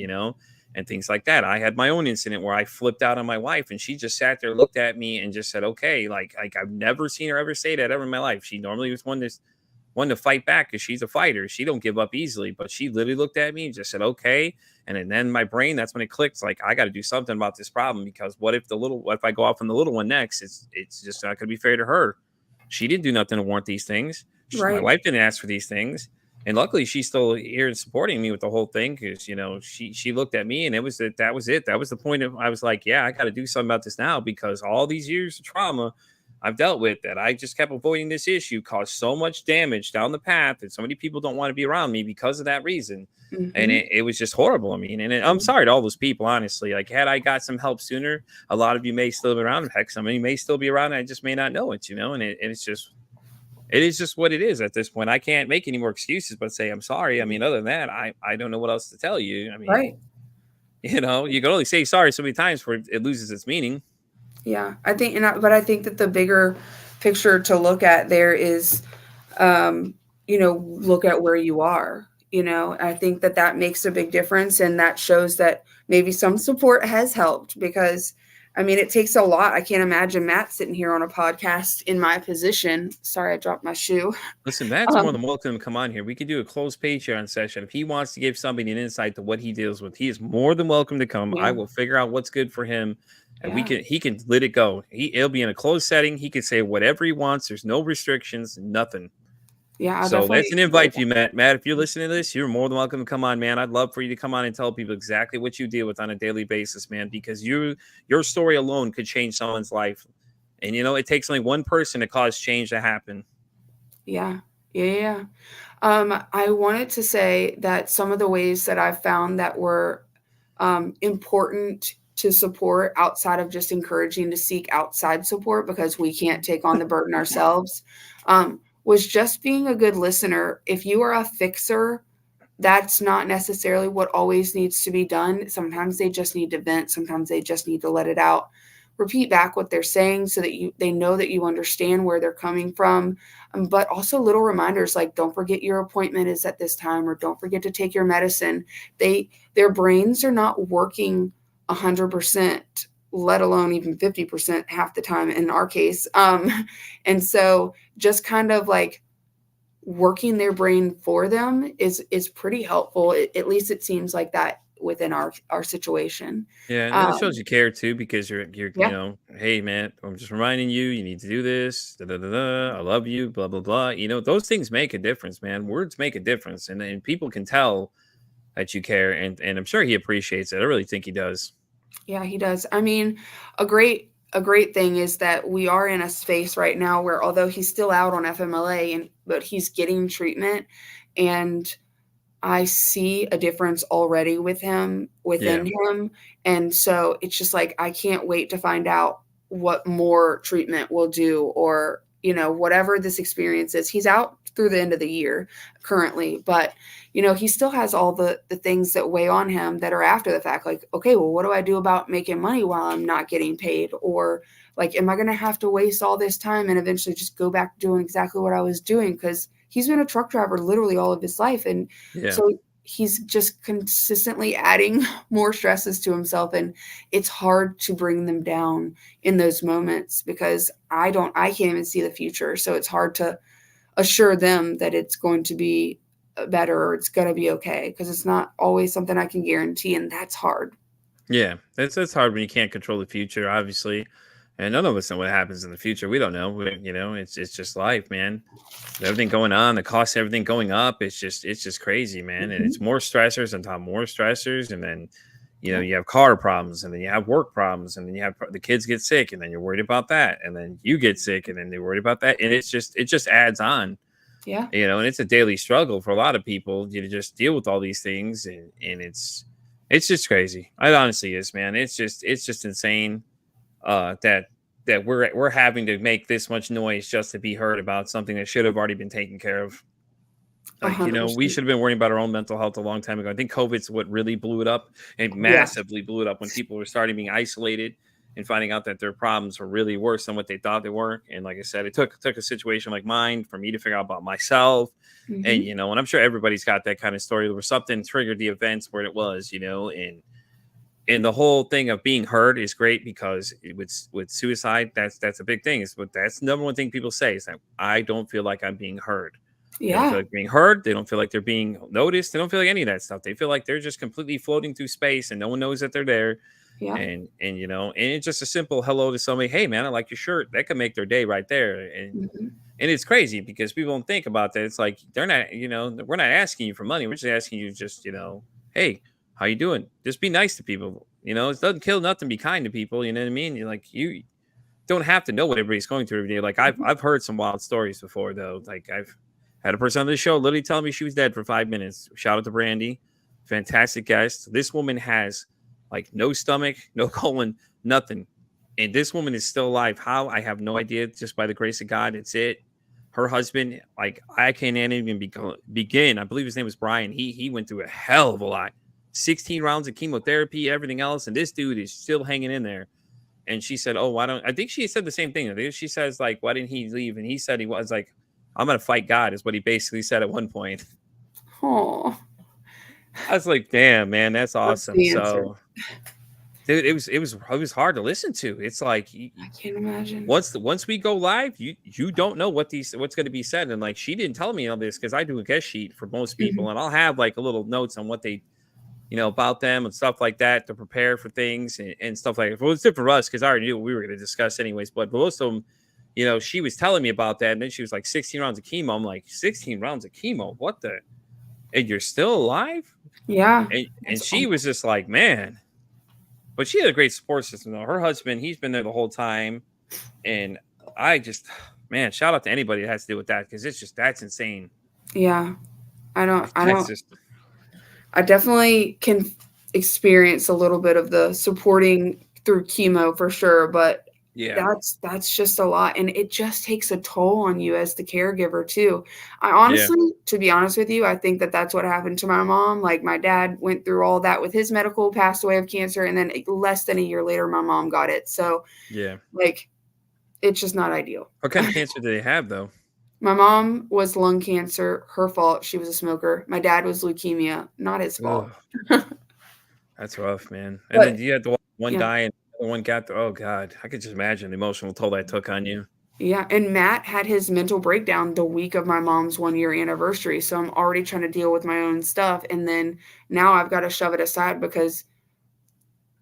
and things like that. I had my own incident where I flipped out on my wife, and she just sat there, looked at me, and just said, "Okay." Like I've never seen her ever say that ever in my life. She normally was one to fight back, because she's a fighter. She don't give up easily, but she literally looked at me and just said, "Okay." And then my brain, that's when it clicks. Like, I got to do something about this problem, because what if I go off on the little one next? It's just not going to be fair to her. She didn't do nothing to warrant these things. My Right. wife didn't ask for these things. And luckily, she's still here and supporting me with the whole thing, because she looked at me, and that was it. That was the point of, I was like, yeah, I got to do something about this now, because all these years of trauma I've dealt with, that I just kept avoiding this issue, caused so much damage down the path, and so many people don't want to be around me because of that reason. And Mhm. it was just horrible. I mean, and I'm sorry to all those people, honestly. Like, had I got some help sooner, a lot of you may still be around. Heck, some of you may still be around. I just may not know it, and it is just what it is at this point. I can't make any more excuses but say I'm sorry. I mean, other than that, I don't know what else to tell you. I mean, Right. you can only say sorry so many times before it loses its meaning. Yeah, but I think that the bigger picture to look at there is, look at where you are. I think that that makes a big difference, and that shows that maybe some support has helped, because, I mean, it takes a lot. I can't imagine Matt sitting here on a podcast in my position. Sorry, I dropped my shoe. Listen, Matt's more Um, than welcome to come on here. We could do a closed Patreon session. If he wants to give somebody an insight to what he deals with, he is more than welcome to come. I yeah, will figure out what's good for him, and yeah, he can let it go. He'll be in a closed setting. He can say whatever he wants. There's no restrictions, nothing. yeah. I So that's definitely an enjoy invite to you, Matt. Matt, if you're listening to this, you're more than welcome to come on, man. I'd love for you to come on and tell people exactly what you deal with on a daily basis, man, because your story alone could change someone's life. And it takes only one person to cause change to happen. Yeah. Yeah. I wanted to say that some of the ways that I've found that were important to support outside of just encouraging to seek outside support because we can't take on the burden ourselves, was just being a good listener. If you are a fixer, that's not necessarily what always needs to be done. Sometimes they just need to vent. Sometimes they just need to let it out. Repeat back what they're saying so that they know that you understand where they're coming from. But also little reminders like don't forget your appointment is at this time, or don't forget to take your medicine. Their brains are not working 100%, let alone even 50% half the time in our case. And so just kind of like working their brain for them is pretty helpful. At least it seems like that within our situation. Yeah, and then it shows you care too because you're Yeah. hey man, I'm just reminding you, you need to do this. Da, da, da, da, I love you. Blah blah blah. Those things make a difference, man. Words make a difference, and people can tell that you care, and I'm sure he appreciates it. I really think he does. Yeah, he does. I mean, a great thing is that we are in a space right now where although he's still out on FMLA but he's getting treatment, and I see a difference already within Yeah, him. And so it's just like I can't wait to find out what more treatment will do, or whatever this experience is. He's out through the end of the year currently, but he still has all the things that weigh on him that are after the fact. Like, okay, well, what do I do about making money while I'm not getting paid? Or like, am I going to have to waste all this time and eventually just go back to doing exactly what I was doing? Because he's been a truck driver literally all of his life. And yeah, so he's just consistently adding more stresses to himself. And it's hard to bring them down in those moments because I can't even see the future. So it's hard to assure them that it's going to be better or it's going to be okay, because it's not always something I can guarantee. And that's hard. yeah. That's hard when you can't control the future, obviously, and none of us know what happens in the future. We don't know. It's just life, man. With everything going on, the cost of everything going up. It's just crazy, man. And Mhm. it's more stressors on top of more stressors, and then Yeah. you have car problems, and then you have work problems, and then you have the kids get sick, and then you're worried about that, and then you get sick, and then they're worried about that, and it just adds on. Yeah. And it's a daily struggle for a lot of people, to just deal with all these things, and it's just crazy. It honestly is, man. It's just insane that we're having to make this much noise just to be heard about something that should have already been taken care of. Like, we 100%. should have been worrying about our own mental health a long time ago. I think COVID's what really blew it up, and Yeah. massively blew it up when people were starting being isolated and finding out that their problems were really worse than what they thought they were. And like I said, it took a situation like mine for me to figure out about myself. And Hmm. and I'm sure everybody's got that kind of story where something triggered the events where it was, and the whole thing of being heard is great because with suicide, that's a big thing. Is what that's the number one thing people say is that I don't feel like I'm being heard. They don't feel Yeah. like being heard. They don't feel like they're being noticed. They don't feel like any of that stuff. They feel like they're just completely floating through space and no one knows that they're there. Yeah. And it's just a simple hello to somebody. Hey man, I like your shirt. That could make their day right there. Hmm. And it's crazy because people don't think about that. It's like they're not, we're not asking you for money. We're just asking you hey, how you doing? Just be nice to people. It doesn't kill nothing to be kind to people. You know what I mean? You're like you don't have to know what everybody's going through every day. Like I've heard some wild stories before though. Like I've had a person on the show literally telling me she was dead for 5 minutes. Shout out to Brandy, fantastic guest. This woman has like no stomach, no colon, nothing, and this woman is still alive. How? I have no idea. Just by the grace of God, it's it. Her husband, like I can't even begin. I believe his name was Brian. He went through a hell of a lot. 16 rounds of chemotherapy, everything else, and this dude is still hanging in there. And she said, "Oh, why don't?" I think she said the same thing. I think she says like, "Why didn't he leave?" And he said he was like, "I'm gonna fight God," is what he basically said at one point. Oh, I was like, "Damn, man, that's what's awesome." the answer? So, dude, it was hard to listen to. It's like I can't imagine. once we go live, you don't know what's going to be said. And like she didn't tell me all this because I do a guest sheet for most Hmm. people, and I'll have like a little notes on what they about them and stuff like that to prepare for things and stuff like that. Well, it's different for us because I already knew what we were going to discuss anyways. But most of them, she was telling me about that. And then she was like 16 rounds of chemo. I'm like, 16 rounds of chemo? What the? And you're still alive? Yeah. And That's she was just like, man. But she had a great support system though. Her husband, he's been there the whole time. And I just, man, shout out to anybody that has to deal with that, because it's just, that's insane. Yeah. I That's don't, just, I definitely can experience a little bit of the supporting through chemo for sure, but yeah, that's just a lot, and it just takes a toll on you as the caregiver too. I yeah, honestly, to be honest with you, I think that that's what happened to my mom. Like my dad went through all that with his medical, passed away of cancer, and then less than a year later, my mom got it. So yeah. like, it's just not ideal. What kind of cancer do they have though? My mom was lung cancer, her fault. She was a smoker. My dad was leukemia, not his fault. Ugh, that's rough, man. And then But you had the one yeah. die and the other one got the, oh God, I could just imagine the emotional toll that took on you. Yeah, and Matt had his mental breakdown the week of my mom's 1-year anniversary, so I'm already trying to deal with my own stuff, and then now I've got to shove it aside because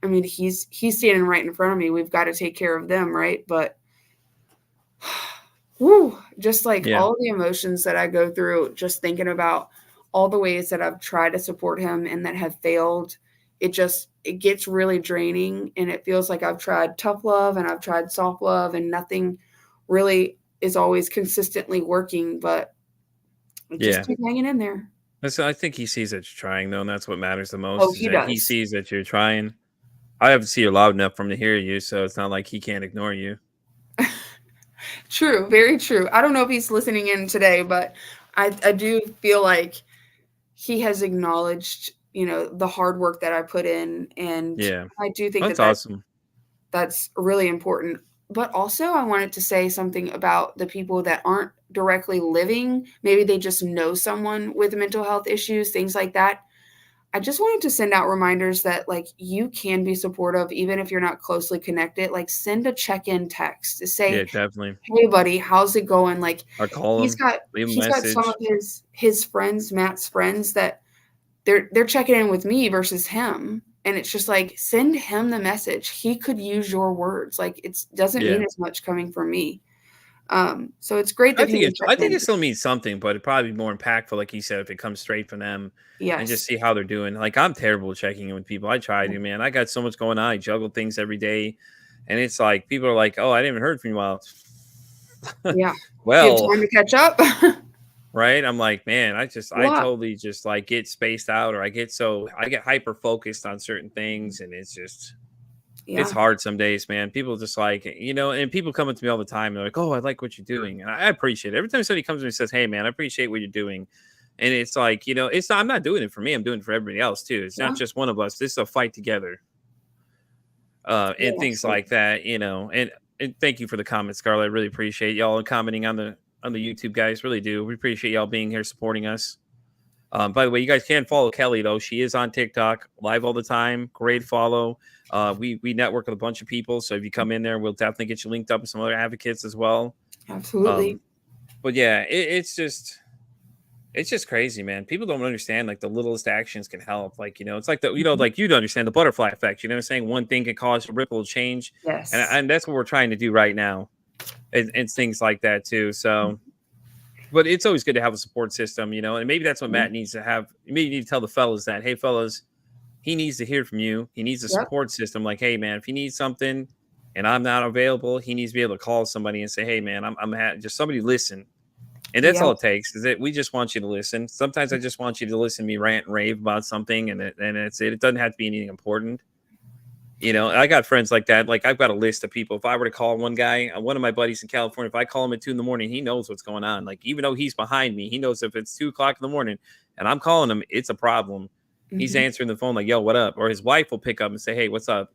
I mean, he's standing right in front of me. We've got to take care of them, right? But whoo, just like Yeah, all the emotions that I go through, just thinking about all the ways that I've tried to support him and that have failed, it gets really draining, and it feels like I've tried tough love and I've tried soft love and nothing really is always consistently working, but I just yeah. keep hanging in there. I think he sees that you're trying though, and that's what matters the Oh, most, is he that he does. sees that you're trying. I have to see you're loud enough for him to hear you, so it's not like he can't ignore you. True, very true. I don't know if he's listening in today, but I do feel like he has acknowledged, the hard work that I put in, and Yeah, I do think that that's awesome. that's really important. But also, I wanted to say something about the people that aren't directly living. Maybe they just know someone with mental health issues, things like that. I just wanted to send out reminders that like you can be supportive even if you're not closely connected. Like send a check-in text to Yeah, say, definitely. "Hey buddy, how's it going?" Like Or call he's him, got leave a he's got some of message. his friends, Matt's friends that they're checking in with me versus him. And it's just like send him the message. He could use your words. Like it doesn't mean Yeah. as much coming from me. So it's great I that he think would it's check I think in. it still means something, but it'd probably be more impactful, like you said, if it comes straight from them and just Yes. see how they're doing. Like I'm terrible at checking in with people. I try to, man. I got so much going on. I juggle things every day. And it's like people are like, "Oh, I didn't even heard from you in a while." Yeah. Do you have Well, time to catch up? right? I'm like, man, A I lot. totally just like get spaced out, or I get hyper focused on certain things, and it's Yeah. hard some days, man. People just like, and people come up to me all the time. They're like, "Oh, I like what you're doing," and I appreciate it. Every time somebody comes to me and says, "Hey, man, I appreciate what you're doing," and it's like, it's not, I'm not doing it for me. I'm doing it for everybody else too. It's not Yeah. just one of us. This is a fight together, Yeah, and things like absolutely. that. And thank you for the comments, Scarlett. I really appreciate y'all commenting on the YouTube, guys. Really do. We appreciate y'all being here supporting us. By the way, you guys can follow Kelly though. She is on TikTok live all the time. Great follow. We network with a bunch of people, so if you come in there, we'll definitely get you linked up with some other advocates as well. Absolutely. Um, but yeah, it's just crazy, man. People don't understand like the littlest actions can help. Like it's like Mhm. like you'd understand the butterfly effect. You know what I'm saying? One thing can cause a ripple of change, and Yes. and that's what we're trying to do right now, and things like that too. So but it's always good to have a support system, and maybe that's what Mhm. Matt needs to have. Maybe you need to tell the fellas that, hey, fellas, he needs to hear from you. He needs a Yep. support system. Like, hey, man, if he needs something and I'm not available, he needs to be able to call somebody and say, hey, man, just somebody listen. And that's Yeah. all it takes, is that we just want you to listen. Sometimes I just want you to listen to me rant and rave about something, and it's it. It doesn't have to be anything important. I got friends like that. Like I've got a list of people. If I were to call one guy, one of my buddies in California, if I call him at 2 in the morning, he knows what's going on. Like even though he's behind me, he knows if it's 2 o'clock in the morning and I'm calling him, it's a problem. He's Mhm. answering the phone like, "Yo, what up?" Or his wife will pick up and say, "Hey, what's up?"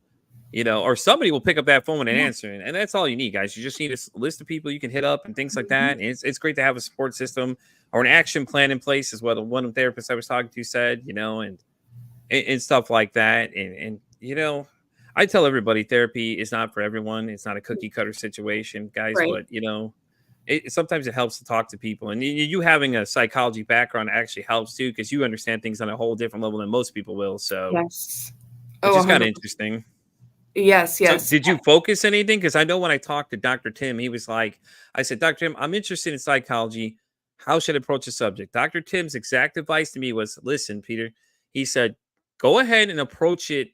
Or somebody will pick up that phone and Yeah. answer it. And that's all you need, guys. You just need a list of people you can hit up and things like Mhm. that. And it's great to have a support system or an action plan in place, is what the one therapist I was talking to said. And stuff like that. And I tell everybody therapy is not for everyone. It's not a cookie cutter situation, guys. Right. But sometimes it helps to talk to people, and you having a psychology background actually helps too, because you understand things on a whole different level than most people will. So Yes. it's Oh, just kind of 100%. interesting. Yes, So yes. did you focus anything? Because I know when I talked to Dr. Tim, he was like, I said, Dr. Tim, I'm interested in psychology. How should I approach the subject? Dr. Tim's exact advice to me was, listen, Peter, he said, go ahead and approach it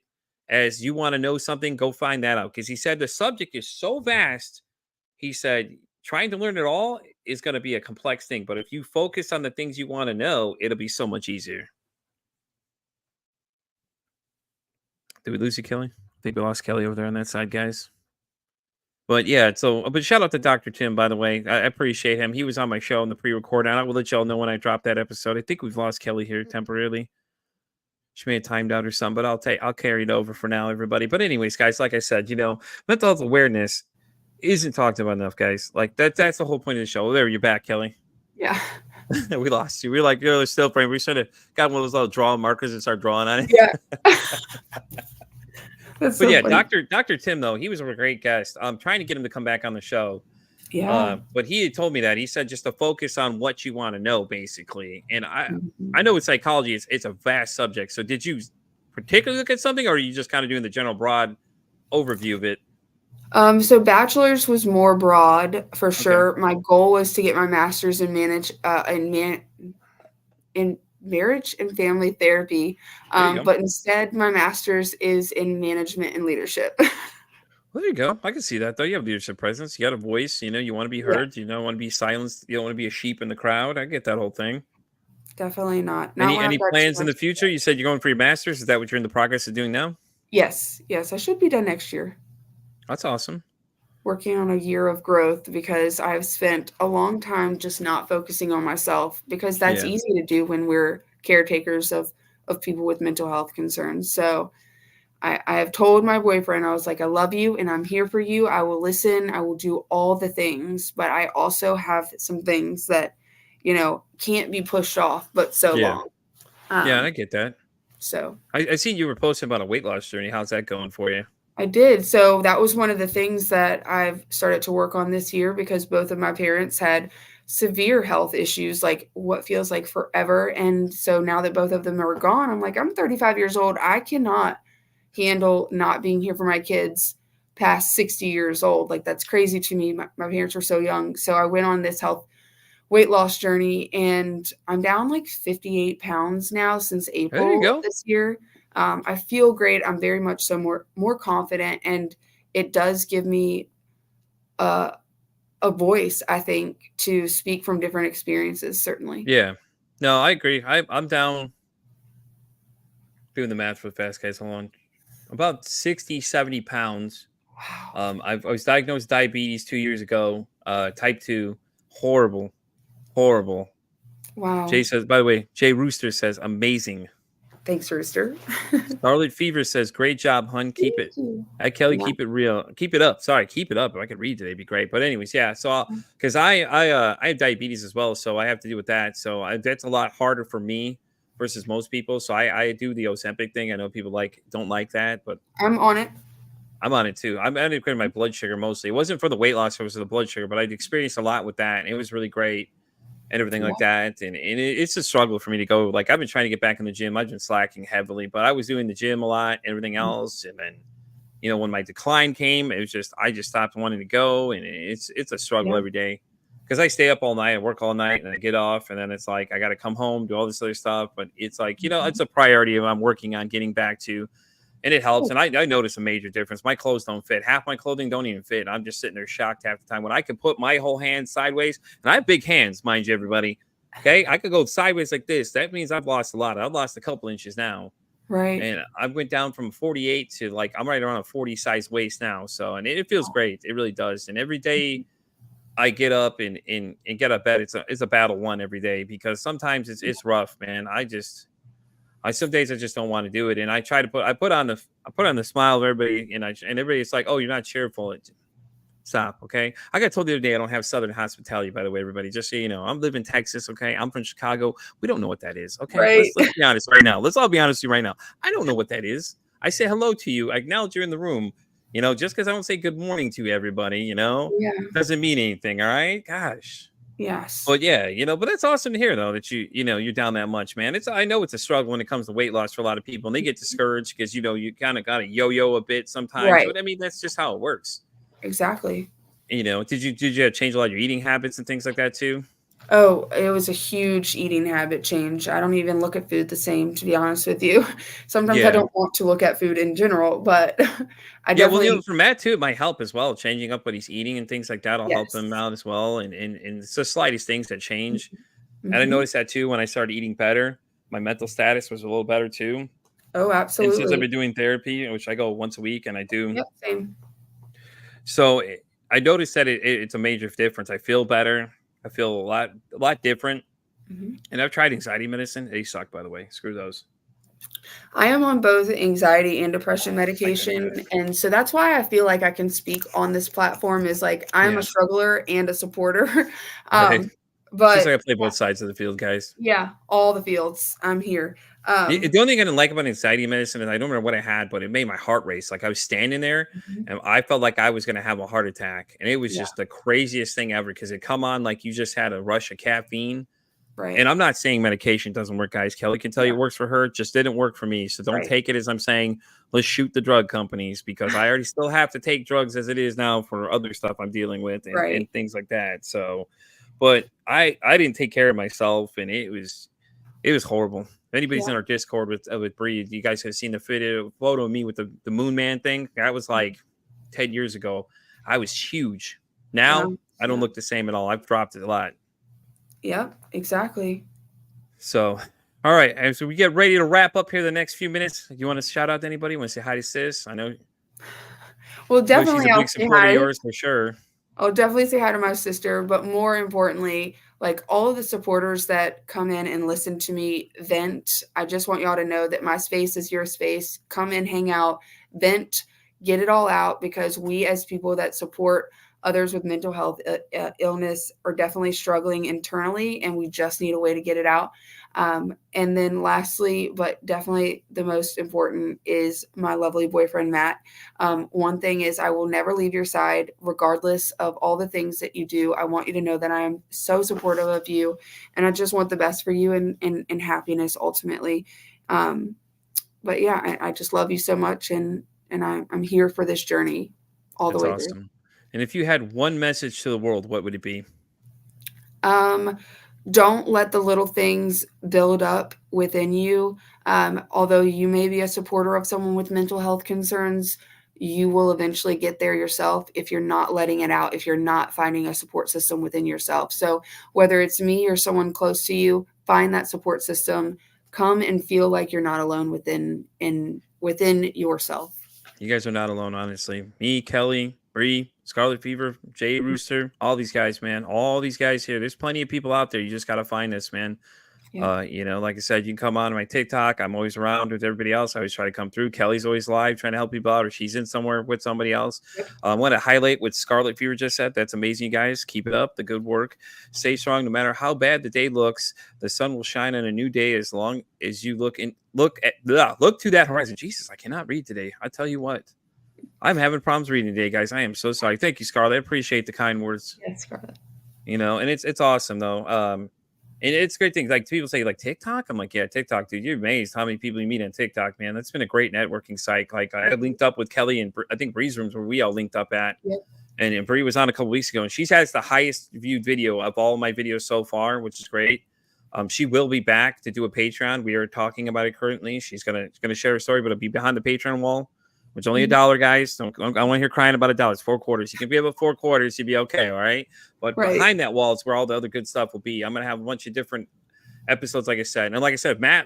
as you want to know something, go find that out. Because he said the subject is so vast, he said, trying to learn it all is going to be a complex thing. But if you focus on the things you want to know, it'll be so much easier. Did we lose you, Kelly? I think we lost Kelly over there on that side, guys. But yeah, so but shout out to Dr. Tim, by the way. I appreciate him. He was on my show in the pre-record, and I will let y'all know when I drop that episode. I think we've lost Kelly here temporarily. She may have timed out or something, but I'll carry it over for now, everybody. But anyways, guys, like I said, mental health awareness isn't talked about enough, guys. Like that's the whole point of the show. There, you're back, Kelly. Yeah. We lost you. We were like, you're still frame. We should have got one of those little draw markers and start drawing on it. Yeah. That's But so yeah, funny. Dr. Tim, though, he was a great guest. I'm trying to get him to come back on the show. Yeah. But he had told me that. He said just to focus on what you want to know, basically. And I Mhm. know with psychology, it's a vast subject. So did you particularly look at something, or are you just kind of doing the general broad overview of it? So bachelor's was more broad for Okay. sure. My goal was to get my master's in in marriage and family therapy. There you go. But instead my master's is in management and leadership. Well, there you go. I can see that, though. You have leadership presence. You got a voice. You want to be Yeah, heard. You don't want to be silenced. You don't want to be a sheep in the crowd. I get that whole thing. definitely not. Not Any when I've any got too plans in the much. future? You said you're going for your master's. Is that what you're in the progress of doing now? Yes, yes, I should be done next year. That's awesome. Working on a year of growth because I've spent a long time just not focusing on myself because that's Yeah. easy to do when we're caretakers of people with mental health concerns. So I have told my boyfriend, I was like, I love you and I'm here for you. I will listen. I will do all the things, but I also have some things that, can't be pushed off, but so Yeah. long. Yeah, I Um, get that. so I seen you were posting about a weight loss journey. How's that going for you? I did. So that was one of the things that I've started to work on this year because both of my parents had severe health issues, like what feels like forever. And so now that both of them are gone, I'm like, I'm 35 years old. I cannot handle not being here for my kids past 60 years old. Like that's crazy to me. My parents were so young. So I went on this health weight loss journey and I'm down like 58 pounds now since There you April of go. this year. I feel great. I'm very much so more confident, and it does give me a a voice, I think, to speak from different experiences. Certainly. Yeah. No, I agree. I'm down doing the math for the fast guys. Hold on. About 60, 70 pounds. Wow. I was diagnosed with diabetes 2 years ago. Type 2. Horrible. Horrible. Wow. Jay says, by the way, Jay Rooster says, amazing. Thanks, Rooster. Scarlet Fever says, great job, hun. Keep it. Thank you. Hey, Kelly, Yeah. keep it real. Keep it up. Sorry, keep it up. If I could read today, it'd be great. But anyways, yeah. So, because I have diabetes as well, so I have to deal with that. So that's a lot harder for me versus most people. So I do the Ozempic thing. I know people don't like that, but I'm on it. I'm on it too. I'm manipulating my blood sugar mostly. It wasn't for the weight loss; it was for the blood sugar. But I'd experienced a lot with that, and it was really great and everything Yeah. like that. And it's a struggle for me to go. Like I've been trying to get back in the gym. I've been slacking heavily, but I was doing the gym a lot, everything else, and then when my decline came, it was just I just stopped wanting to go, and it's a struggle Yeah. every day because I stay up all night, I work all night, and I get off, and then it's like I got to come home, do all this other stuff. But it's like it's a priority I'm working on getting back to. And it helps. And I notice a major difference. My clothes don't fit. Half my clothing don't even fit. I'm just sitting there shocked half the time when I can put my whole hand sideways. And I have big hands, mind you, everybody. Okay. I could go sideways like this. That means I've lost a lot. I've lost a couple inches now. Right. And I went down from 48 to like, I'm right around a 40 size waist now. So, and it feels great. It really does. And every day I get up and get out of bed, it's a battle won every day because sometimes it's rough, man. Some days I just don't want to do it, and I try to put on the smile of everybody, and everybody's like, "Oh, you're not cheerful." Stop, okay? I got told the other day I don't have Southern hospitality. By the way, everybody, just so you know, I'm living in Texas, okay? I'm from Chicago. We don't know what that is, okay? Right. Let's be honest right now. Let's all be honest with you right now. I don't know what that is. I say hello to you. I acknowledge you're in the room. Just because I don't say good morning to everybody, Yeah. doesn't mean anything. All right, gosh. Yes. But yeah, but it's awesome to hear though that you're down that much, man. I know it's a struggle when it comes to weight loss for a lot of people, and they get discouraged because you kind of got to yo-yo a bit sometimes. Right. But I mean, that's just how it works. Exactly. Did you change a lot of your eating habits and things like that too? Oh, it was a huge eating habit change. I don't even look at food the same, to be honest with you. Sometimes I Yeah. don't want to look at food in general, but I Yeah, well, definitely for Matt too, it might help as well. Changing up what he's eating and things like that will help him yes. out as well. And it's the slightest things that change. And I Mhm. noticed that too when I started eating better. My mental status was a little better too. Oh, And since I've absolutely. been doing therapy, which I go once a week, and I do, Yep, same. so I noticed that it's a major difference. I feel better. I feel a lot different. Mhm. And I've tried anxiety medicine. They suck, by the way. Screw those. I am on both anxiety and depression My goodness. medication, and so that's why I feel like I can speak on this platform is, like, I'm a Yeah. struggler and a supporter, Right. um, It's just but like I play both sides of the field, guys. yeah, all the fields, I'm here. The only thing I didn't like about anxiety medicine is I don't remember what I had, but it made my heart race. Like I was standing there Mhm. and I felt like I was going to have a heart attack. And it was Yeah, just the craziest thing ever because it come on like you just had a rush of caffeine. And right. I'm not saying medication doesn't work, guys. Kelly can tell you Yeah, it works for her. It just didn't work for me. So don't right. take it as I'm saying, let's shoot the drug companies because I already still have to take drugs as it is now for other stuff I'm dealing with and Right. things like that. So, but I didn't take care of myself and it was horrible. If anybody's Yeah. in our Discord with Breed, you guys have seen the photo of me with the Moon Man thing. That was like 10 years ago. I was huge. Now Wow. I don't Yeah. look the same at all. I've dropped it a lot. Yep, exactly. So, all right. And so we get ready to wrap up here the next few minutes. You want to shout out to anybody? Want to say hi to sis? Well, I know she's definitely a I'll big say supporter of hi. yours for sure. I'll definitely say hi to my sister, but more importantly, like all of the supporters that come in and listen to me vent, I just want y'all to know that my space is your space. Come in, hang out, vent, get it all out because we, as people that support others with mental health illness, are definitely struggling internally and we just need a way to get it out. And then, lastly, but definitely the most important, is my lovely boyfriend, Matt. One thing is, I will never leave your side, regardless of all the things that you do. I want you to know that I am so supportive of you, and I just want the best for you and happiness ultimately. Um, but yeah, I just love you so much, and I'm here for this journey all the That's way through. awesome. And if you had one message to the world, what would it be? Um, don't let the little things build up within you. Although you may be a supporter of someone with mental health concerns, you will eventually get there yourself if you're not letting it out, if you're not finding a support system within yourself. So, whether it's me or someone close to you, find that support system. Come and feel like you're not alone within yourself. You guys are not alone, honestly. Me, Kelly, Bree, Scarlet Fever, Jay Rooster, all these guys, man. All these guys here. There's plenty of people out there. You just got to find us, man. Yeah. Like I said, you can come on my TikTok. I'm always around with everybody else. I always try to come through. Kelly's always live trying to help people out, or she's in somewhere with somebody else. Yep. I want to highlight what Scarlet Fever just said. That's amazing, you guys. Keep it up. The good work. Stay strong. No matter how bad the day looks, the sun will shine on a new day as long as you look to that horizon. Jesus, I cannot read today. I tell you what. I'm having problems reading today, guys. I am so sorry. Thank you, Scarlett. I appreciate the kind words. Yes, Scarlett. And it's awesome though. And it's great things. Like people say, like TikTok. I'm like, yeah, TikTok, dude. You're amazed how many people you meet on TikTok, man. That's been a great networking site. Like I linked up with Kelly and I think Bree's rooms where we all linked up at. Yep. And Bree was on a couple weeks ago, and she has the highest viewed video of all my videos so far, which is great. She will be back to do a Patreon. We are talking about it currently. She's gonna share her story, but it'll be behind the Patreon wall, which is only Mhm. $1, guys. I want to hear crying about $1. It's 4 quarters. You can be about 4 quarters, you'll be okay. All right. But Right. behind that wall is where all the other good stuff will be. I'm gonna have a bunch of different episodes, like I said. And like I said, Matt,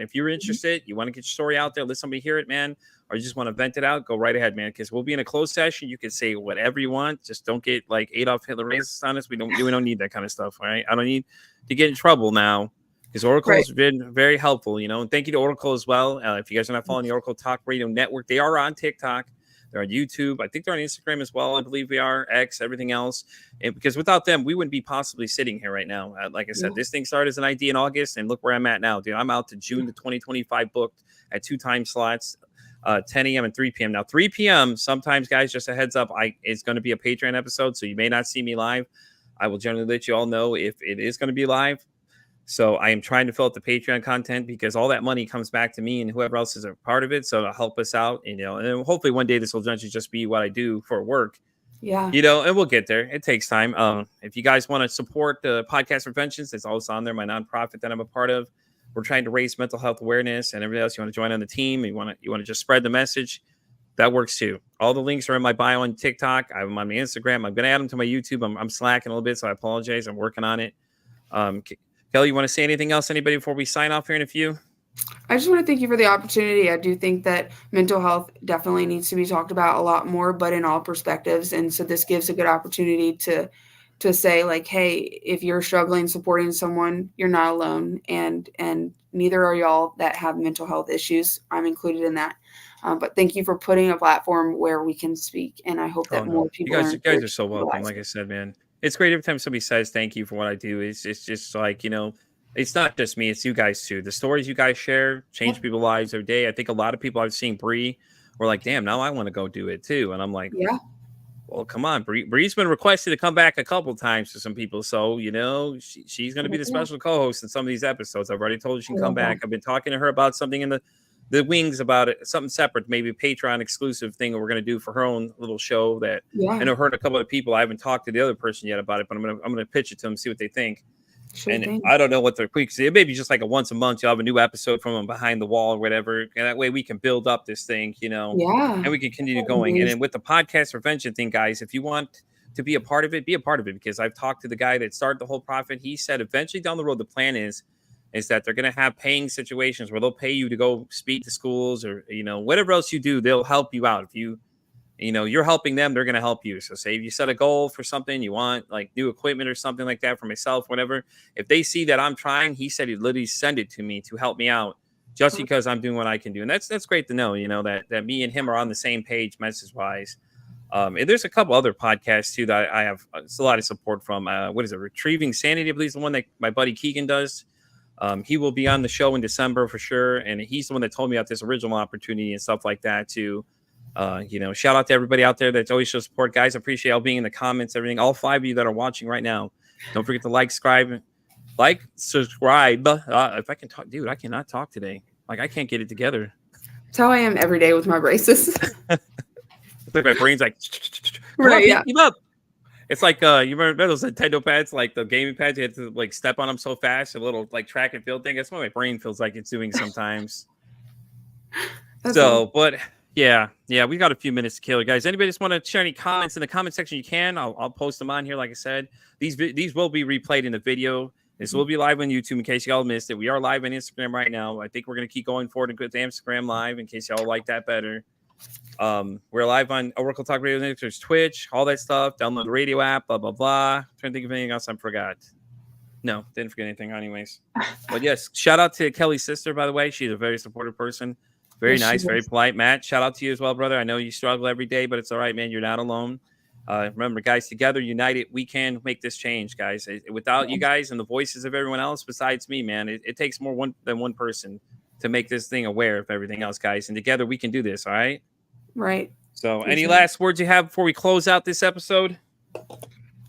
if you're Mhm. interested, you want to get your story out there, let somebody hear it, man, or you just want to vent it out, go right ahead, man. Because we'll be in a closed session. You can say whatever you want. Just don't get like Adolf Hitler racist on us. We don't need that kind of stuff. All right. I don't need to get in trouble now. Because Right. Oracle's been very helpful, and thank you to Oracle as well. If you guys are not following the Oracle Talk Radio Network, they are on TikTok. They're on YouTube. I think they're on Instagram as well. I believe we are, X, everything else. And because without them, we wouldn't be possibly sitting here right now. Like I said, Yeah. this thing started as an idea in August, and look where I'm at now, dude. I'm out to June to 2025 booked at 2 time slots, 10 a.m. and 3 p.m. Now, 3 p.m., sometimes, guys, just a heads up, it's going to be a Patreon episode, so you may not see me live. I will generally let you all know if it is going to be live. So I am trying to fill out the Patreon content because all that money comes back to me and whoever else is a part of it. So it'll help us out, and hopefully one day this will eventually just be what I do for work. Yeah. And we'll get there. It takes time. If you guys want to support the podcast preventions, it's also on there, my nonprofit that I'm a part of. We're trying to raise mental health awareness and everything else. You want to join on the team, you want to just spread the message, that works too. All the links are in my bio on TikTok. I'm on my Instagram. I'm going to add them to my YouTube. I'm slacking a little bit, so I apologize. I'm working on it. Kelly, you want to say anything else, anybody, before we sign off here in a few? I just want to thank you for the opportunity. I do think that mental health definitely needs to be talked about a lot more, but in all perspectives. And so this gives a good opportunity to say, like, hey, if you're struggling supporting someone, you're not alone, and neither are y'all that have mental health issues. I'm included in that. But thank you for putting a platform where we can speak, and I hope that more people. You guys are so welcome. Like I said, man, it's great every time somebody says thank you for what I do. It's just like, it's not just me, it's you guys too. The stories you guys share change people's lives every day. I think a lot of people I've seen Bree were like, damn, now I want to go do it too. And I'm like, yeah, well, come on. Bree's been requested to come back a couple times to some people. So, she's going to be the special co-host in some of these episodes. I've already told her she can come back. I've been talking to her about something in the wings about it, something separate, maybe a Patreon exclusive thing that we're going to do for her own little show that I know her and a couple of people. I haven't talked to the other person yet about it, but I'm going to pitch it to them, see what they think. I don't know what they're quick. It may be just like a once a month. You'll have a new episode from them behind the wall or whatever. And that way we can build up this thing, and we can continue going. And then with the podcast prevention thing, guys, if you want to be a part of it, because I've talked to the guy that started the whole profit. He said eventually down the road, the plan is that they're going to have paying situations where they'll pay you to go speak to schools or, whatever else you do, they'll help you out. If you're helping them, they're going to help you. So say if you set a goal for something, you want like new equipment or something like that for myself, whatever. If they see that I'm trying, he said he'd literally send it to me to help me out just because I'm doing what I can do. And that's great to know, that me and him are on the same page message wise. And there's a couple other podcasts too that I have a lot of support from. What is it? Retrieving Sanity, I believe, is the one that my buddy Keegan does. He will be on the show in December for sure. And he's the one that told me about this original opportunity and stuff like that too. Shout out to everybody out there that's always show support, guys. I appreciate all being in the comments, everything. All 5 of you that are watching right now, don't forget to subscribe. If I can talk, dude, I cannot talk today. Like I can't get it together. That's how I am every day with my braces. Like my brain's like, right, yeah. Keep up. It's like you remember those Nintendo pads, like the gaming pads, you had to like step on them so fast, a little like track and field thing. That's what my brain feels like it's doing sometimes. But yeah, we got a few minutes to kill, guys. Anybody just want to share any comments in the comment section? You can. I'll post them on here. Like I said, these will be replayed in the video. This will be live on YouTube in case y'all missed it. We are live on Instagram right now. I think we're gonna keep going forward with the Instagram live in case y'all like that better. We're live on Oracle Talk Radio Network. There's Twitch, all that stuff. Download the radio app. Blah blah blah. I'm trying to think of anything else I forgot. No, didn't forget anything. Anyways, but yes, shout out to Kelly's sister. By the way, she's a very supportive person. Very nice, very polite. Matt, shout out to you as well, brother. I know you struggle every day, but it's all right, man. You're not alone. Remember, guys, together, united, we can make this change, guys. Without you guys and the voices of everyone else besides me, man, it takes more than one person to make this thing aware of everything else, guys. And together, we can do this, all right? Right. So any last words you have before we close out this episode?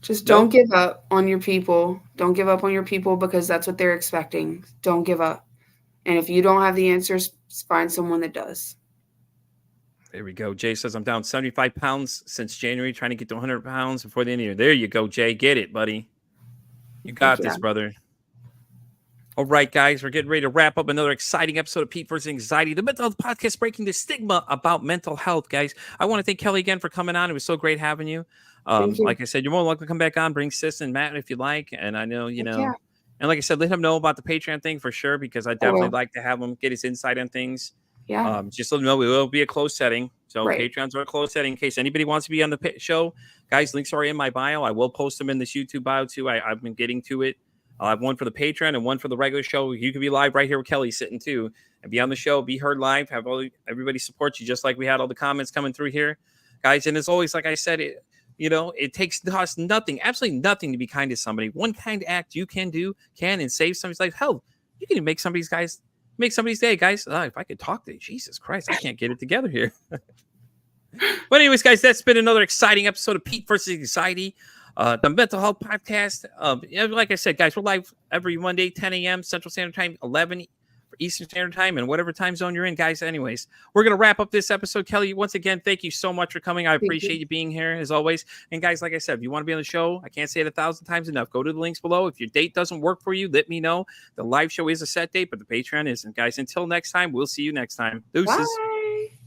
Just don't give up on your people. Don't give up on your people because that's what they're expecting. Don't give up. And if you don't have the answers, find someone that does. There we go. Jay says, I'm down 75 pounds since January, trying to get to 100 pounds before the end of the year. There you go, Jay. Get it, buddy. You got this, brother. All right, guys. We're getting ready to wrap up another exciting episode of Pete vs. Anxiety, the mental health podcast breaking the stigma about mental health, guys. I want to thank Kelly again for coming on. It was so great having you. Like I said, you're more than welcome to come back on. Bring Sis and Matt if you like. And I know, And like I said, let him know about the Patreon thing for sure, because I definitely like to have him get his insight on things. Yeah. Just let him know we will be a closed setting. So Patreons are a closed setting in case anybody wants to be on the show. Guys, links are in my bio. I will post them in this YouTube bio too. I've been getting to it. I'll have one for the Patreon and one for the regular show. You can be live right here with Kelly sitting too and be on the show, be heard live, have everybody support you just like we had all the comments coming through here. Guys, and as always, like I said, it takes us nothing, absolutely nothing to be kind to somebody. One kind act you can do and save somebody's life. Hell, you can make somebody's day, guys. If I could talk to you, Jesus Christ, I can't get it together here. But anyways, guys, that's been another exciting episode of Pete vs. Anxiety, the mental health podcast. Like I said, guys, we're live every Monday, 10 a.m. Central Standard Time, 11 Eastern Standard Time and whatever time zone you're in, guys. Anyways, we're going to wrap up this episode. Kelly, once again, thank you so much for coming. I appreciate you being here as always. And guys, like I said, if you want to be on the show, I can't say it 1,000 times enough. Go to the links below. If your date doesn't work for you, let me know. The live show is a set date, but the Patreon isn't. Guys, until next time, we'll see you next time. Deuces. Bye.